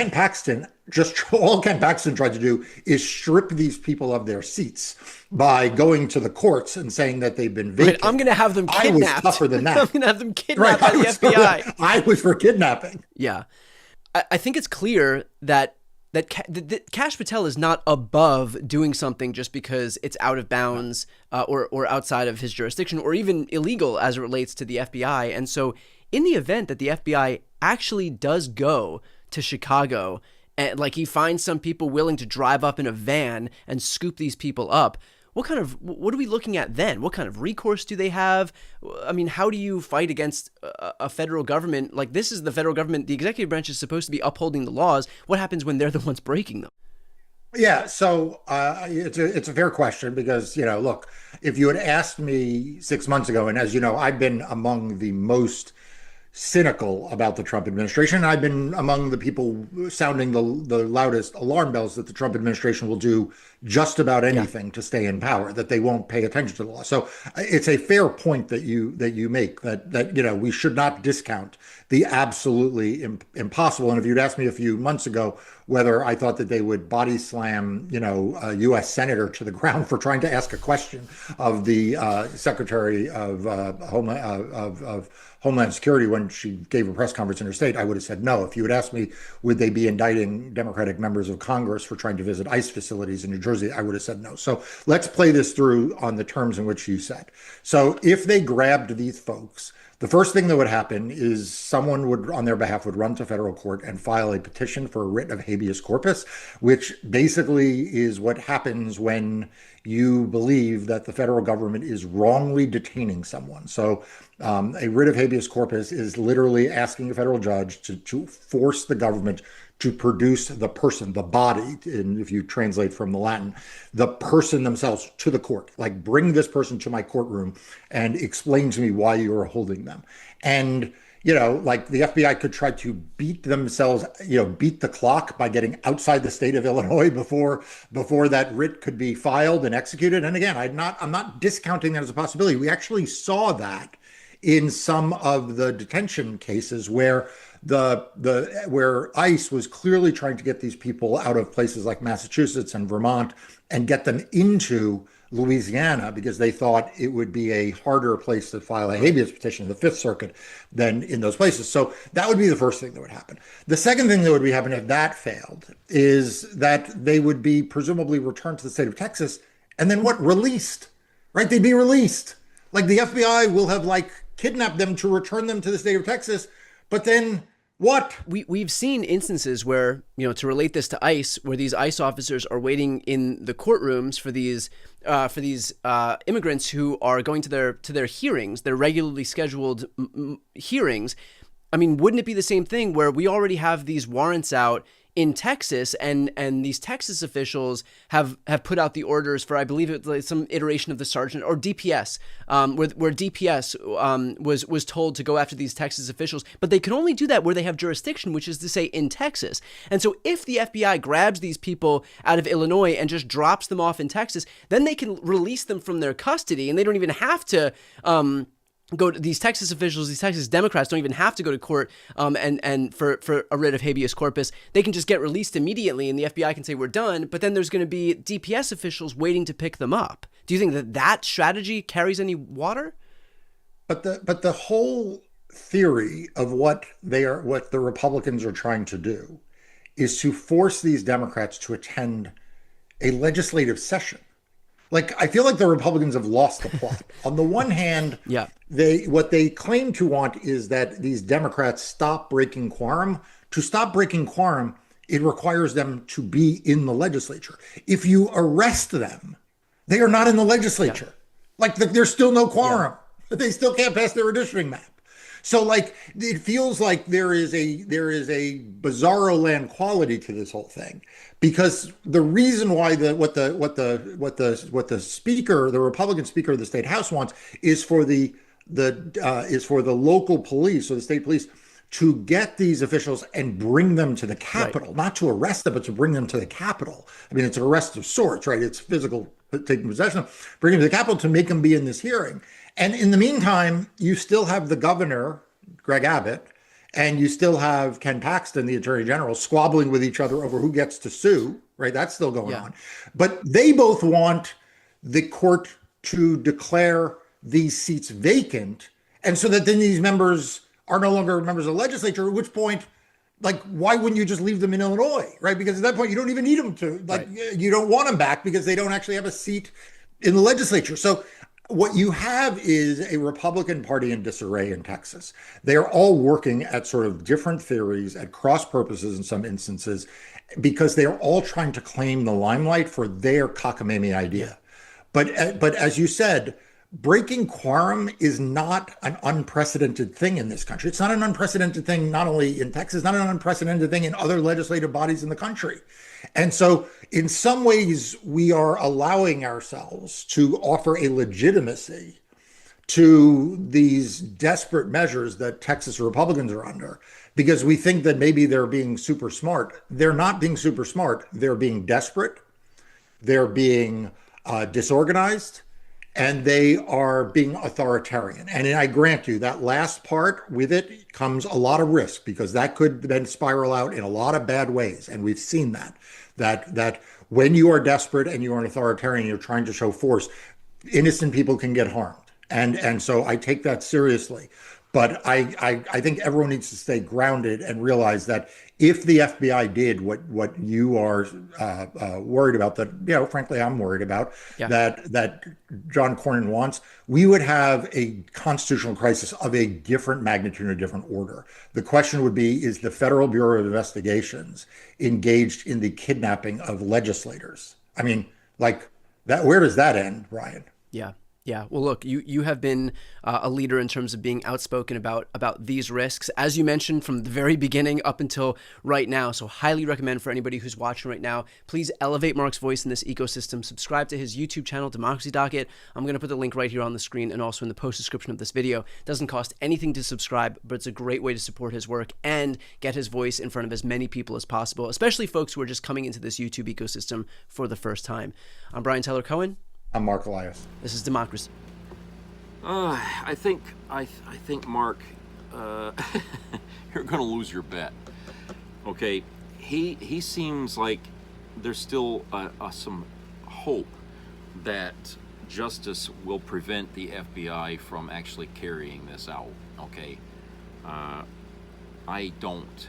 Ken Paxton tried to do is strip these people of their seats by going to the courts and saying that they've been vacant. Right, I'm going to have them kidnapped. I was tougher than that. I'm going to have them kidnapped by the FBI. I was for kidnapping. Yeah. I think it's clear that Kash Patel is not above doing something just because it's out of bounds or outside of his jurisdiction or even illegal as it relates to the FBI. And so in the event that the FBI actually does go to Chicago and like he finds some people willing to drive up in a van and scoop these people up, what are we looking at then? What kind of recourse do they have? I mean, how do you fight against a federal government? Like, this is the federal government. The executive branch is supposed to be upholding the laws. What happens when they're the ones breaking them? Yeah, so it's a fair question because, look, if you had asked me 6 months ago, and as you know, I've been among the most cynical about the Trump administration. I've been among the people sounding the loudest alarm bells that the Trump administration will do just about anything to stay in power, that they won't pay attention to the law. So it's a fair point that you make, that we should not discount the absolutely impossible. And if you'd asked me a few months ago whether I thought that they would body slam, a U.S. senator to the ground for trying to ask a question of the Secretary of Homeland Security when she gave a press conference in her state, I would have said no. If you had asked me, would they be indicting Democratic members of Congress for trying to visit ICE facilities in New Jersey, I would have said no. So let's play this through on the terms in which you said. So if they grabbed these folks, the first thing that would happen is someone would, on their behalf, would run to federal court and file a petition for a writ of habeas corpus, which basically is what happens when you believe that the federal government is wrongly detaining someone. So a writ of habeas corpus is literally asking a federal judge to force the government to produce the person, the body, and if you translate from the Latin, the person themselves to the court, like bring this person to my courtroom and explain to me why you are holding them. And, like the FBI could try to beat themselves, beat the clock by getting outside the state of Illinois before that writ could be filed and executed. And again, I'm not discounting that as a possibility. We actually saw that in some of the detention cases where where ICE was clearly trying to get these people out of places like Massachusetts and Vermont and get them into Louisiana because they thought it would be a harder place to file a habeas petition in the Fifth Circuit than in those places. So that would be the first thing that would happen. The second thing that would be happen if that failed is that they would be presumably returned to the state of Texas and then released, right? They'd be released. Like the FBI will have kidnapped them to return them to the state of Texas, but then what? We've seen instances where, to relate this to ICE, where these ICE officers are waiting in the courtrooms for these immigrants who are going to their hearings, their regularly scheduled hearings. I mean, wouldn't it be the same thing where we already have these warrants out in Texas, and these Texas officials have put out the orders for, I believe it's like some iteration of the sergeant or DPS, where DPS was told to go after these Texas officials, but they can only do that where they have jurisdiction, which is to say in Texas. And so if the FBI grabs these people out of Illinois and just drops them off in Texas, then they can release them from their custody, and they don't even have to go to these Texas officials, these Texas Democrats don't even have to go to court and for a writ of habeas corpus. They can just get released immediately and the FBI can say we're done, but then there's going to be DPS officials waiting to pick them up. Do you think that strategy carries any water? But the whole theory of what the Republicans are trying to do is to force these Democrats to attend a legislative session. I feel like the Republicans have lost the plot. On the one hand, what they claim to want is that these Democrats stop breaking quorum. To stop breaking quorum, it requires them to be in the legislature. If you arrest them, they are not in the legislature. There's still no quorum. They still can't pass their redistricting map. So it feels like there is a bizarro land quality to this whole thing, because the reason why the speaker, the Republican speaker of the state house wants is for the local police or the state police to get these officials and bring them to the Capitol, not to arrest them, but to bring them to the Capitol. I mean, it's an arrest of sorts, right? It's physical, taking possession of, bring them to the Capitol to make them be in this hearing. And in the meantime, you still have the governor, Greg Abbott, and you still have Ken Paxton, the attorney general, squabbling with each other over who gets to sue, right? That's still going on. But they both want the court to declare these seats vacant. And so that then these members are no longer members of the legislature, at which point, why wouldn't you just leave them in Illinois, right? Because at that point, you don't even need them to, you don't want them back because they don't actually have a seat in the legislature. So what you have is a Republican Party in disarray in Texas. They are all working at sort of different theories, at cross purposes in some instances, because they are all trying to claim the limelight for their cockamamie idea. But as you said, breaking quorum is not an unprecedented thing in this country. It's not an unprecedented thing, not only in Texas, not an unprecedented thing in other legislative bodies in the country. And so in some ways, we are allowing ourselves to offer a legitimacy to these desperate measures that Texas Republicans are under because we think that maybe they're being super smart. They're not being super smart. They're being desperate. They're being disorganized, and they are being authoritarian. And I grant you that last part, with it comes a lot of risk because that could then spiral out in a lot of bad ways. And we've seen that when you are desperate and you are an authoritarian, you're trying to show force, innocent people can get harmed. And so I take that seriously. But I think everyone needs to stay grounded and realize that if the FBI did what you are worried about, that frankly I'm worried about, that John Cornyn wants, we would have a constitutional crisis of a different magnitude and a different order. The question would be: is the Federal Bureau of Investigations engaged in the kidnapping of legislators? I mean, like that. Where does that end, Brian? Yeah. Yeah. Well, look, you have been a leader in terms of being outspoken about these risks, as you mentioned, from the very beginning up until right now. So highly recommend for anybody who's watching right now, please elevate Mark's voice in this ecosystem. Subscribe to his YouTube channel, Democracy Docket. I'm going to put the link right here on the screen and also in the post description of this video. It doesn't cost anything to subscribe, but it's a great way to support his work and get his voice in front of as many people as possible, especially folks who are just coming into this YouTube ecosystem for the first time. I'm Brian Tyler Cohen. I'm Mark Elias. This is Democracy. I think Mark, you're going to lose your bet. Okay, he seems like there's still some hope that justice will prevent the FBI from actually carrying this out. Okay, I don't.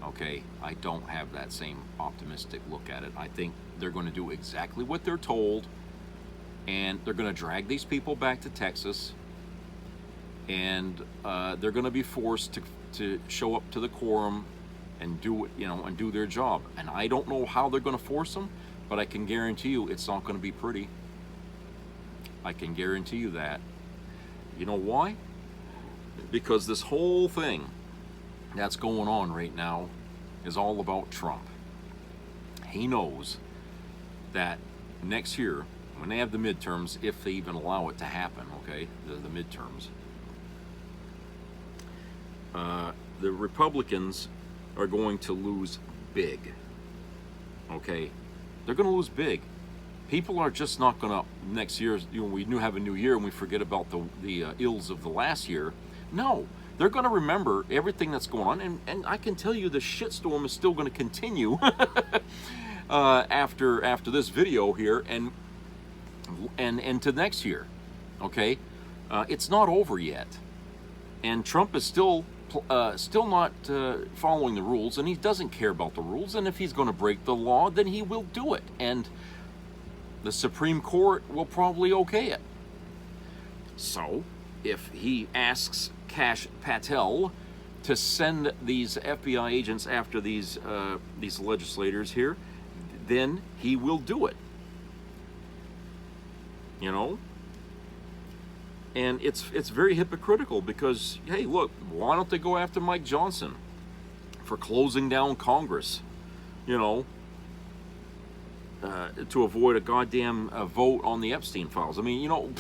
Okay, I don't have that same optimistic look at it. I think they're going to do exactly what they're told, and they're going to drag these people back to Texas, and they're going to be forced to show up to the quorum and do and do their job. And I don't know how they're going to force them, but I can guarantee you it's not going to be pretty. I can guarantee you that. You know why? Because this whole thing that's going on right now is all about Trump. He knows that next year, when they have the midterms, if they even allow it to happen, okay, the midterms, the Republicans are going to lose big. Okay, they're going to lose big. People are just not going to next year. We have a new year and we forget about the ills of the last year. No. They're going to remember everything that's going on, and I can tell you the shitstorm is still going to continue after this video here and to next year. Okay, it's not over yet, and Trump is still not following the rules, and he doesn't care about the rules. And if he's going to break the law, then he will do it, and the Supreme Court will probably okay it. So, if he asks Kash Patel to send these FBI agents after these legislators here, then he will do it. You know? And it's very hypocritical because, hey, look, why don't they go after Mike Johnson for closing down Congress? You know, to avoid a goddamn vote on the Epstein files. I mean, you know,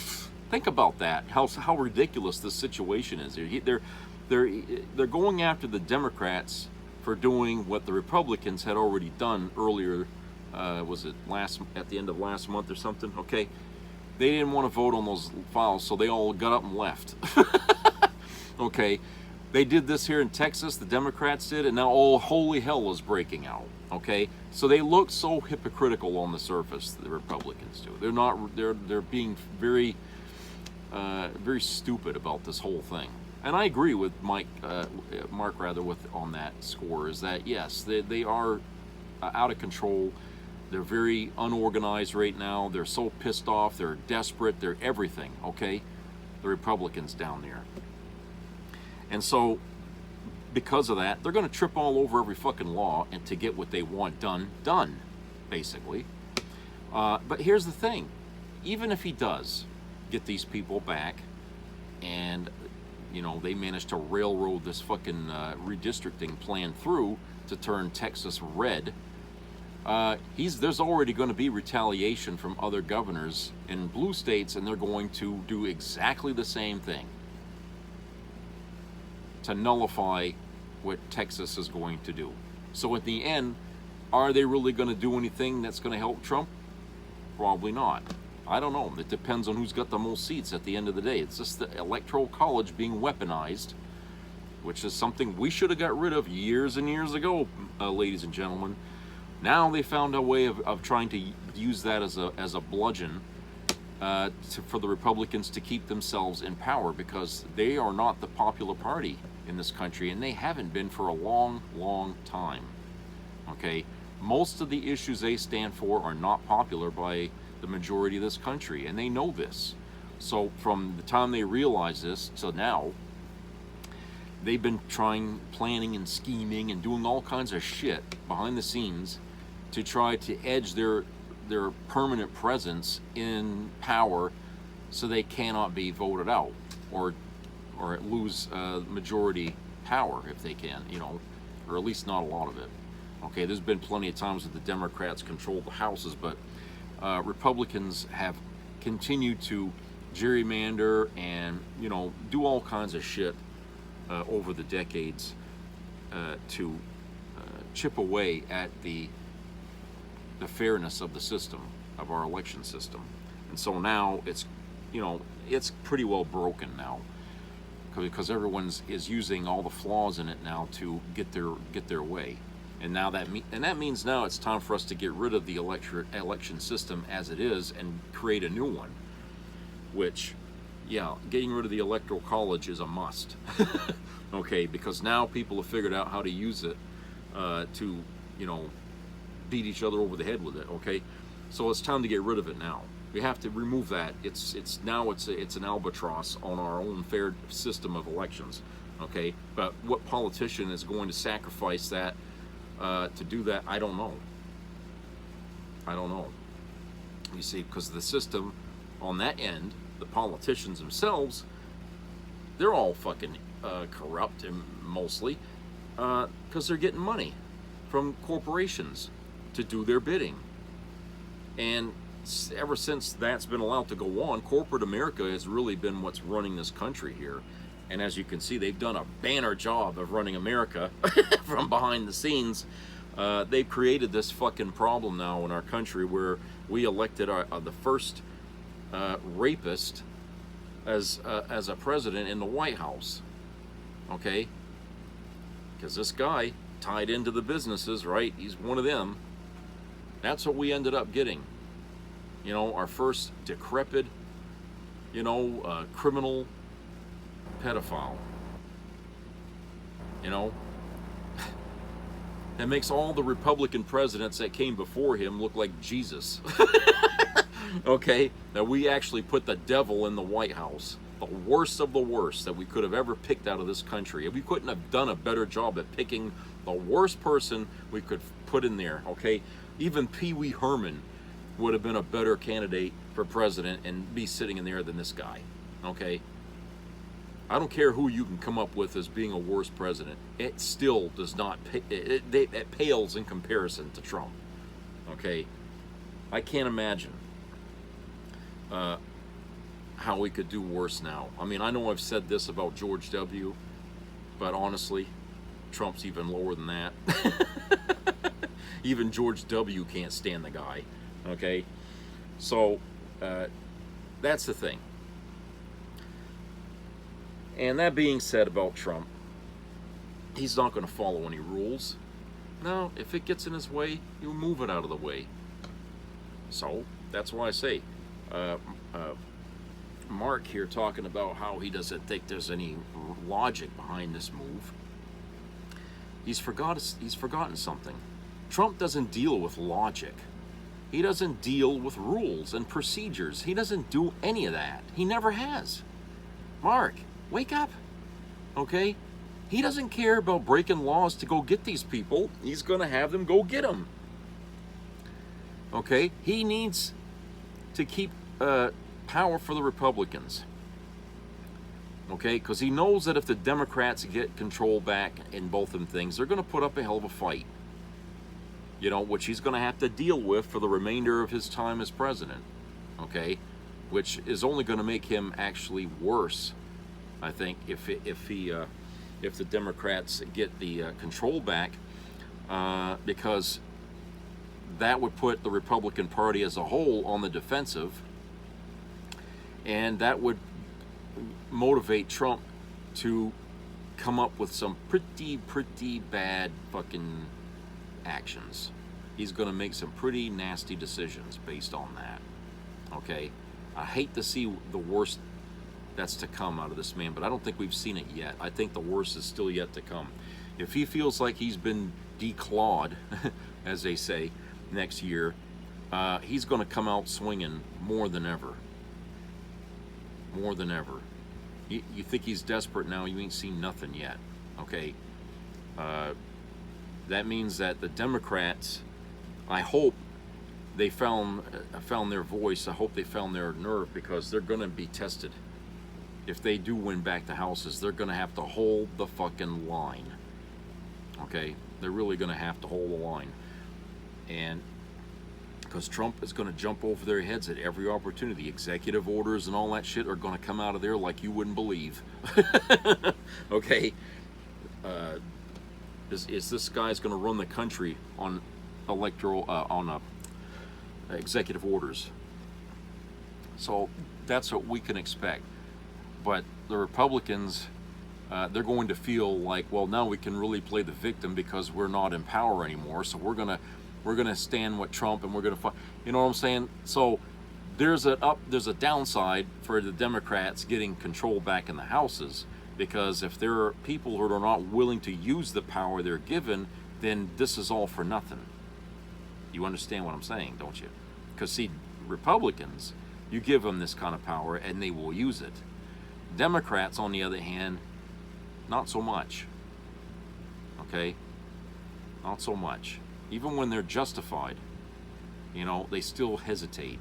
think about that. How ridiculous this situation is. They're going after the Democrats for doing what the Republicans had already done earlier. Was it at the end of last month or something? Okay, they didn't want to vote on those files, so they all got up and left. Okay, they did this here in Texas. The Democrats did, and now all holy hell is breaking out. Okay, so they look so hypocritical on the surface. The Republicans do. They're not. They're being very stupid about this whole thing. And I agree with Mark on that score, is that yes, they are out of control. They're very unorganized right now. They're so pissed off. They're desperate. They're everything, okay? The Republicans down there. And so, because of that, they're going to trip all over every fucking law and to get what they want done, basically. But here's the thing. Even if he does get these people back and, you know, they manage to railroad this fucking redistricting plan through to turn Texas red, There's already going to be retaliation from other governors in blue states, and they're going to do exactly the same thing to nullify what Texas is going to do. So at the end, are they really going to do anything that's going to help Trump? Probably not. I don't know. It depends on who's got the most seats at the end of the day. It's just the Electoral College being weaponized, which is something we should have got rid of years and years ago, ladies and gentlemen. Now they found a way of trying to use that as a bludgeon for the Republicans to keep themselves in power, because they are not the popular party in this country, and they haven't been for a long, long time. Okay? Most of the issues they stand for are not popular by the majority of this country, and they know this. So from the time they realize this to now, they've been planning and scheming and doing all kinds of shit behind the scenes to try to edge their permanent presence in power so they cannot be voted out or lose majority power if they can, or at least not a lot of it. Okay, there's been plenty of times that the Democrats controlled the houses, but Republicans have continued to gerrymander and, do all kinds of shit over the decades to chip away at the fairness of the system, of our election system. And so now it's pretty well broken now, because everyone is using all the flaws in it now to get their way. And now that means now it's time for us to get rid of the election system as it is and create a new one, which, yeah, getting rid of the Electoral College is a must. Okay, because now people have figured out how to use it to, beat each other over the head with it. Okay, so it's time to get rid of it now. We have to remove that. It's an albatross on our own fair system of elections. Okay, but what politician is going to sacrifice that to do that? I don't know. You see, because the system on that end, the politicians themselves, they're all fucking corrupt, and mostly because they're getting money from corporations to do their bidding. And ever since that's been allowed to go on, corporate America has really been what's running this country here. And as you can see, they've done a banner job of running America from behind the scenes. They've created this fucking problem now in our country where we elected the first rapist as a president in the White House. Okay? Because this guy tied into the businesses, right? He's one of them. That's what we ended up getting. Our first decrepit, criminal pedophile. That makes all the Republican presidents that came before him look like Jesus. Okay? That we actually put the devil in the White House. The worst of the worst that we could have ever picked out of this country. We couldn't have done a better job at picking the worst person we could put in there. Okay? Even Pee Wee Herman would have been a better candidate for president and be sitting in there than this guy. Okay? I don't care who you can come up with as being a worse president. It still does not, it pales in comparison to Trump. Okay? I can't imagine how we could do worse now. I mean, I know I've said this about George W., but honestly, Trump's even lower than that. Even George W. can't stand the guy. Okay? So, that's the thing. And that being said about Trump, he's not going to follow any rules. No, if it gets in his way, he'll move it out of the way. So, that's why I say, Mark here talking about how he doesn't think there's any logic behind this move. He's forgotten something. Trump doesn't deal with logic. He doesn't deal with rules and procedures. He doesn't do any of that. He never has. Mark, wake up. Okay? He doesn't care about breaking laws to go get these people. He's going to have them go get them. Okay? He needs to keep power for the Republicans. Okay? Because he knows that if the Democrats get control back in both of them things, they're going to put up a hell of a fight. you know, which he's going to have to deal with for the remainder of his time as president, okay, which is only going to make him actually worse, I think, if the Democrats get the control back, because that would put the Republican Party as a whole on the defensive, and that would motivate Trump to come up with some pretty bad fucking actions. He's going to make some pretty nasty decisions based on that. Okay, I hate to see the worst that's to come out of this man, but I don't think we've seen it yet. I think the worst is still yet to come. If he feels like he's been declawed, as they say, next year, he's going to come out swinging more than ever. More than ever. You think he's desperate now, you ain't seen nothing yet. Okay, that means that the Democrats, I hope they found their voice. I hope they found their nerve, because they're going to be tested. If they do win back the houses, they're going to have to hold the fucking line. Okay, they're really going to have to hold the line, and because Trump is going to jump over their heads at every opportunity. Executive orders and all that shit are going to come out of there like you wouldn't believe. Okay, is this guy's going to run the country on executive orders? So that's what we can expect. But the Republicans, they're going to feel like, well, now we can really play the victim because we're not in power anymore. So we're gonna stand with Trump, and we're gonna fight. You know what I'm saying? So there's a downside for the Democrats getting control back in the houses, because if there are people who are not willing to use the power they're given, then this is all for nothing. You understand what I'm saying, don't you? Because see, Republicans, you give them this kind of power and they will use it. Democrats, on the other hand, not so much. Okay? Not so much. Even when they're justified, you know, they still hesitate.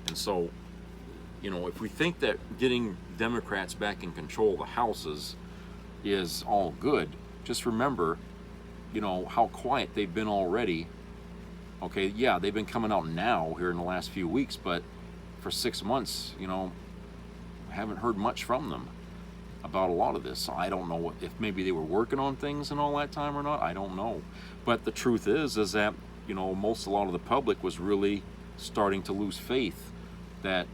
And so, you know, if we think that getting Democrats back in control of the houses is all good, just remember, you know, how quiet they've been already. Okay, yeah, they've been coming out now here in the last few weeks, but for 6 months, you know, I haven't heard much from them about a lot of this. So I don't know if maybe they were working on things in all that time or not. I don't know. But the truth is that, you know, a lot of the public was really starting to lose faith that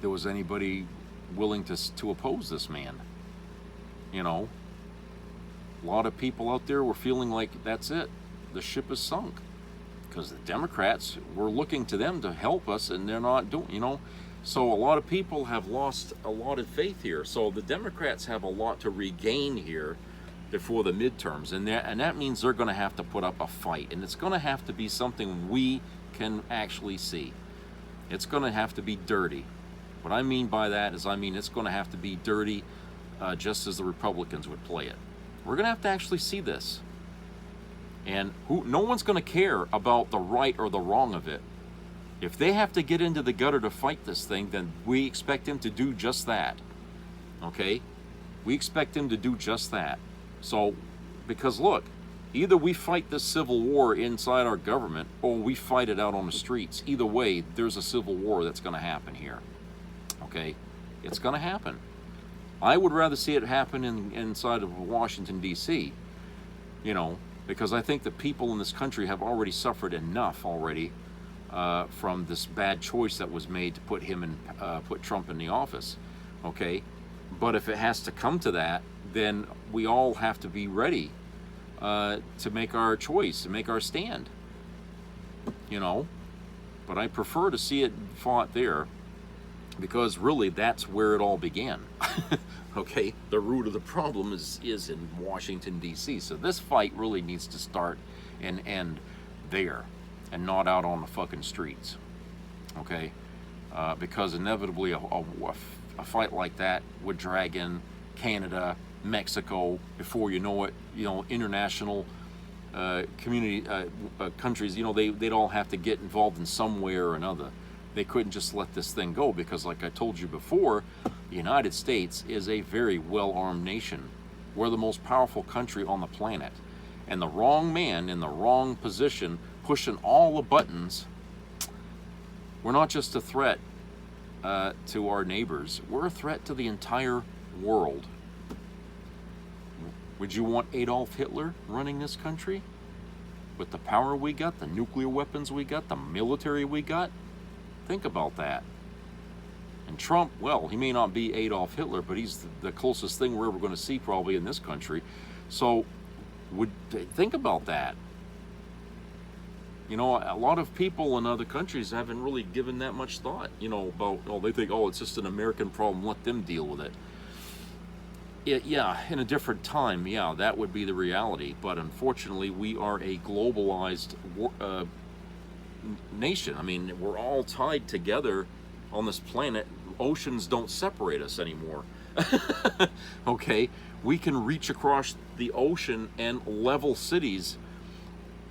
there was anybody willing to oppose this man. You know, a lot of people out there were feeling like that's it. The ship is sunk. Because the Democrats, we're looking to them to help us, and they're not doing, you know. So a lot of people have lost a lot of faith here. So the Democrats have a lot to regain here before the midterms, and that means they're going to have to put up a fight, and it's going to have to be something we can actually see. It's going to have to be dirty. What I mean by that is, I mean it's going to have to be dirty, just as the Republicans would play it. We're going to have to actually see this, and no one's going to care about the right or the wrong of it. If they have to get into the gutter to fight this thing, then we expect them to do just that. Okay? We expect them to do just that. So, because look, either we fight this civil war inside our government, or we fight it out on the streets. Either way, there's a civil war that's going to happen here. Okay? It's going to happen. I would rather see it happen inside of Washington, D.C., you know, because I think the people in this country have already suffered enough already from this bad choice that was made to put Trump in the office. Okay? But if it has to come to that, then we all have to be ready to make our choice, to make our stand. You know? But I prefer to see it fought there, because really that's where it all began. Okay? The root of the problem is in Washington, D.C. So this fight really needs to start and end there, and not out on the fucking streets. Okay? Because inevitably a fight like that would drag in Canada, Mexico, before you know it, you know, international community countries, you know, they'd all have to get involved in some way or another. They couldn't just let this thing go, because like I told you before, the United States is a very well-armed nation. We're the most powerful country on the planet. and the wrong man in the wrong position pushing all the buttons, we're not just a threat to our neighbors, we're a threat to the entire world. Would you want Adolf Hitler running this country? With the power we got, the nuclear weapons we got, the military we got? Think about that. And Trump, well, he may not be Adolf Hitler, but he's the closest thing we're ever going to see probably in this country. So think about that. You know, a lot of people in other countries haven't really given that much thought, you know, about, oh, they think, oh, it's just an American problem, let them deal with it. Yeah, in a different time, yeah, that would be the reality. But unfortunately, we are a globalized nation. I mean, we're all tied together on this planet. Oceans don't separate us anymore. Okay? We can reach across the ocean and level cities,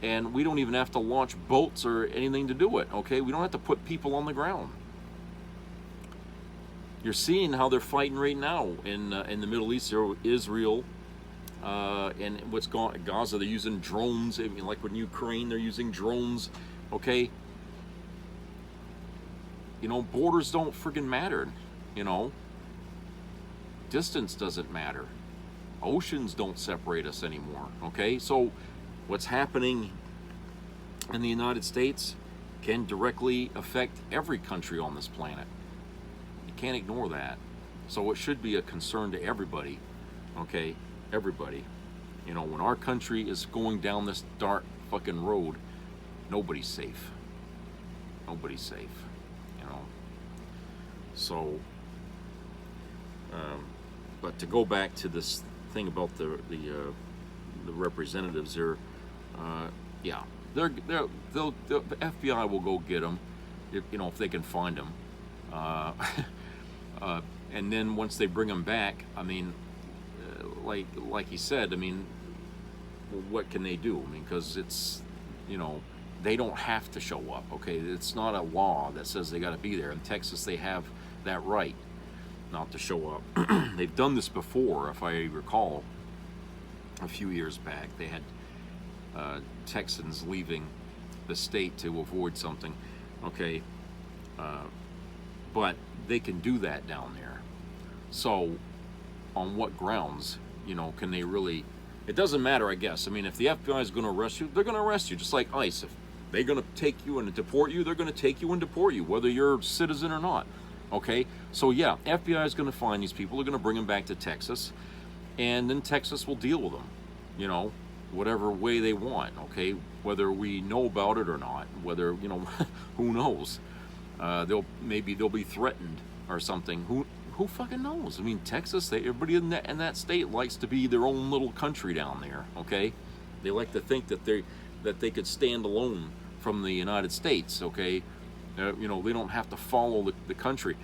and we don't even have to launch boats or anything to do it. Okay? We don't have to put people on the ground. You're seeing how they're fighting right now in the Middle East, Israel, and what's going Gaza. They're using drones. I mean, like in Ukraine, they're using drones. Okay, you know, borders don't friggin' matter. You know, distance doesn't matter. Oceans don't separate us anymore. Okay, so what's happening in the United States can directly affect every country on this planet. Can't ignore that. So it should be a concern to everybody. Okay, everybody. You know, when our country is going down this dark fucking road, nobody's safe. Nobody's safe. You know. So, but to go back to this thing about the representatives, yeah, the FBI will go get them, if they can find them. And then once they bring them back, I mean, like he said, I mean, what can they do? I mean, because it's, they don't have to show up, okay? It's not a law that says they got to be there. In Texas, they have that right not to show up. They've done this before, if I recall, a few years back. They had Texans leaving the state to avoid something, okay? But they can do that down there. So on what grounds, can they really, it doesn't matter, I guess. I mean, if the FBI is going to arrest you, they're going to arrest you, just like ICE. If they're going to take you and deport you, they're going to take you and deport you, whether you're a citizen or not. Okay? So yeah, FBI is going to find these people, they're going to bring them back to Texas, and then Texas will deal with them, whatever way they want, okay? Whether we know about it or not, whether, who knows? They'll be threatened or something. Who fucking knows? I mean, Texas, everybody in that state likes to be their own little country down there. Okay, they like to think that they could stand alone from the United States. Okay, they don't have to follow the country.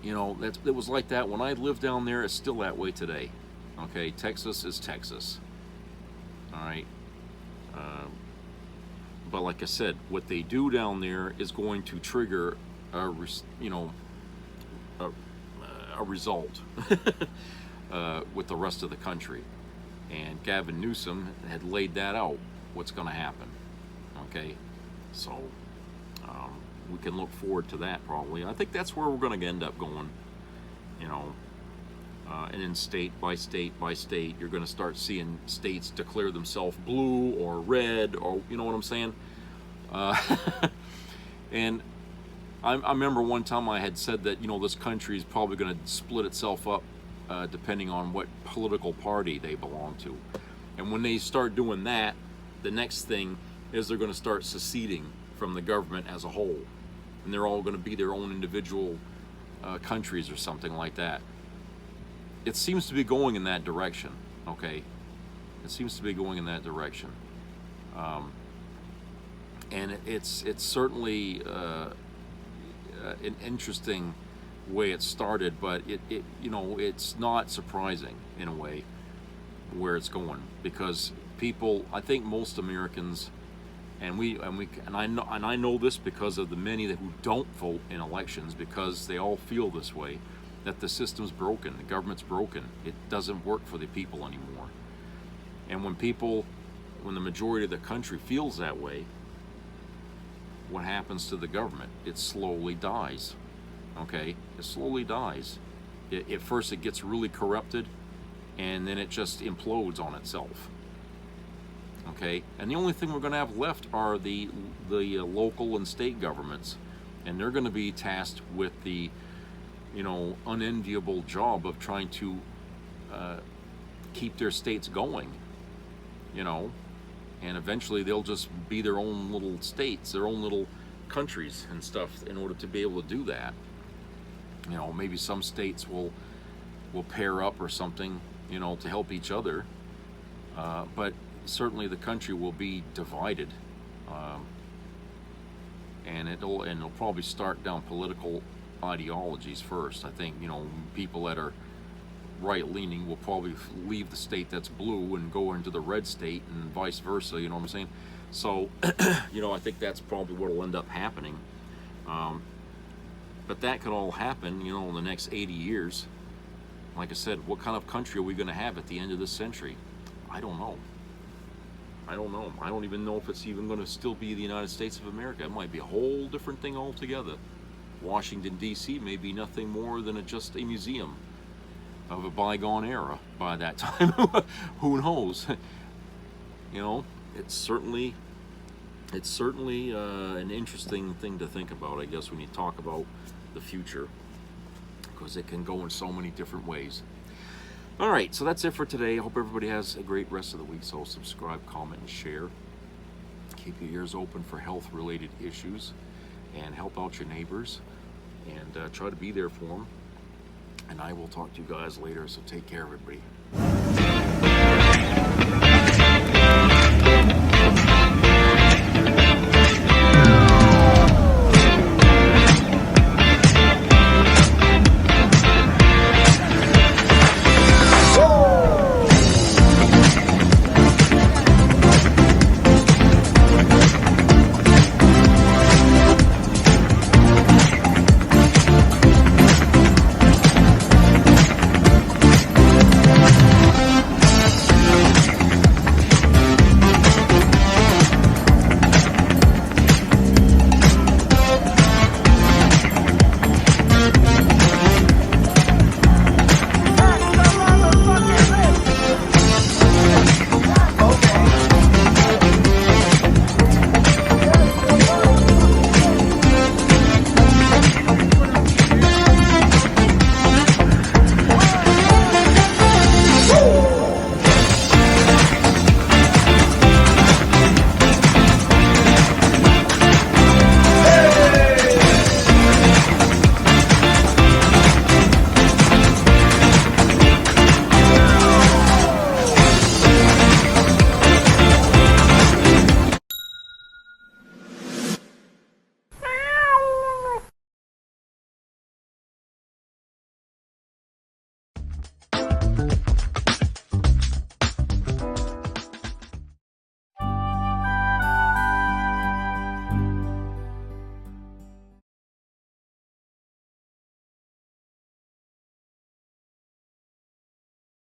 It was like that when I lived down there. It's still that way today. Okay, Texas is Texas. All right. But like I said, what they do down there is going to trigger a result with the rest of the country. And Gavin Newsom had laid that out, what's going to happen. Okay, so we can look forward to that probably. I think that's where we're going to end up going, and then state by state by state, you're going to start seeing states declare themselves blue or red, or you know what I'm saying? And I remember one time I had said that, this country is probably going to split itself up depending on what political party they belong to. And when they start doing that, the next thing is they're going to start seceding from the government as a whole. And they're all going to be their own individual countries or something like that. It seems to be going in that direction, okay? It seems to be going in that direction. And it's certainly an interesting way it started, but it's not surprising in a way where it's going, because people, I think most Americans, and I know this because of the many who don't vote in elections, because they all feel this way, that the system's broken, the government's broken, it doesn't work for the people anymore. And when the majority of the country feels that way, what happens to the government? It slowly dies. Okay? It slowly dies. At first it gets really corrupted, and then it just implodes on itself. Okay? And the only thing we're going to have left are the local and state governments, and they're going to be tasked with the, unenviable job of trying to keep their states going, and eventually they'll just be their own little states, their own little countries and stuff in order to be able to do that. Maybe some states will pair up or something, to help each other, but certainly the country will be divided, and it'll probably start down political ideologies first. I think people that are right-leaning will probably leave the state that's blue and go into the red state, and vice versa. You know what I'm saying? So, I think that's probably what will end up happening. But that could all happen, in the next 80 years. Like I said, what kind of country are we going to have at the end of this century? I don't know. I don't even know if it's even going to still be the United States of America. It might be a whole different thing altogether. Washington, D.C. may be nothing more than just a museum of a bygone era by that time. Who knows? It's certainly an interesting thing to think about, I guess, when you talk about the future, because it can go in so many different ways. All right, so that's it for today. I hope everybody has a great rest of the week. So subscribe, comment, and share. Keep your ears open for health-related issues, and help out your neighbors, and try to be there for them. And I will talk to you guys later, so take care, everybody.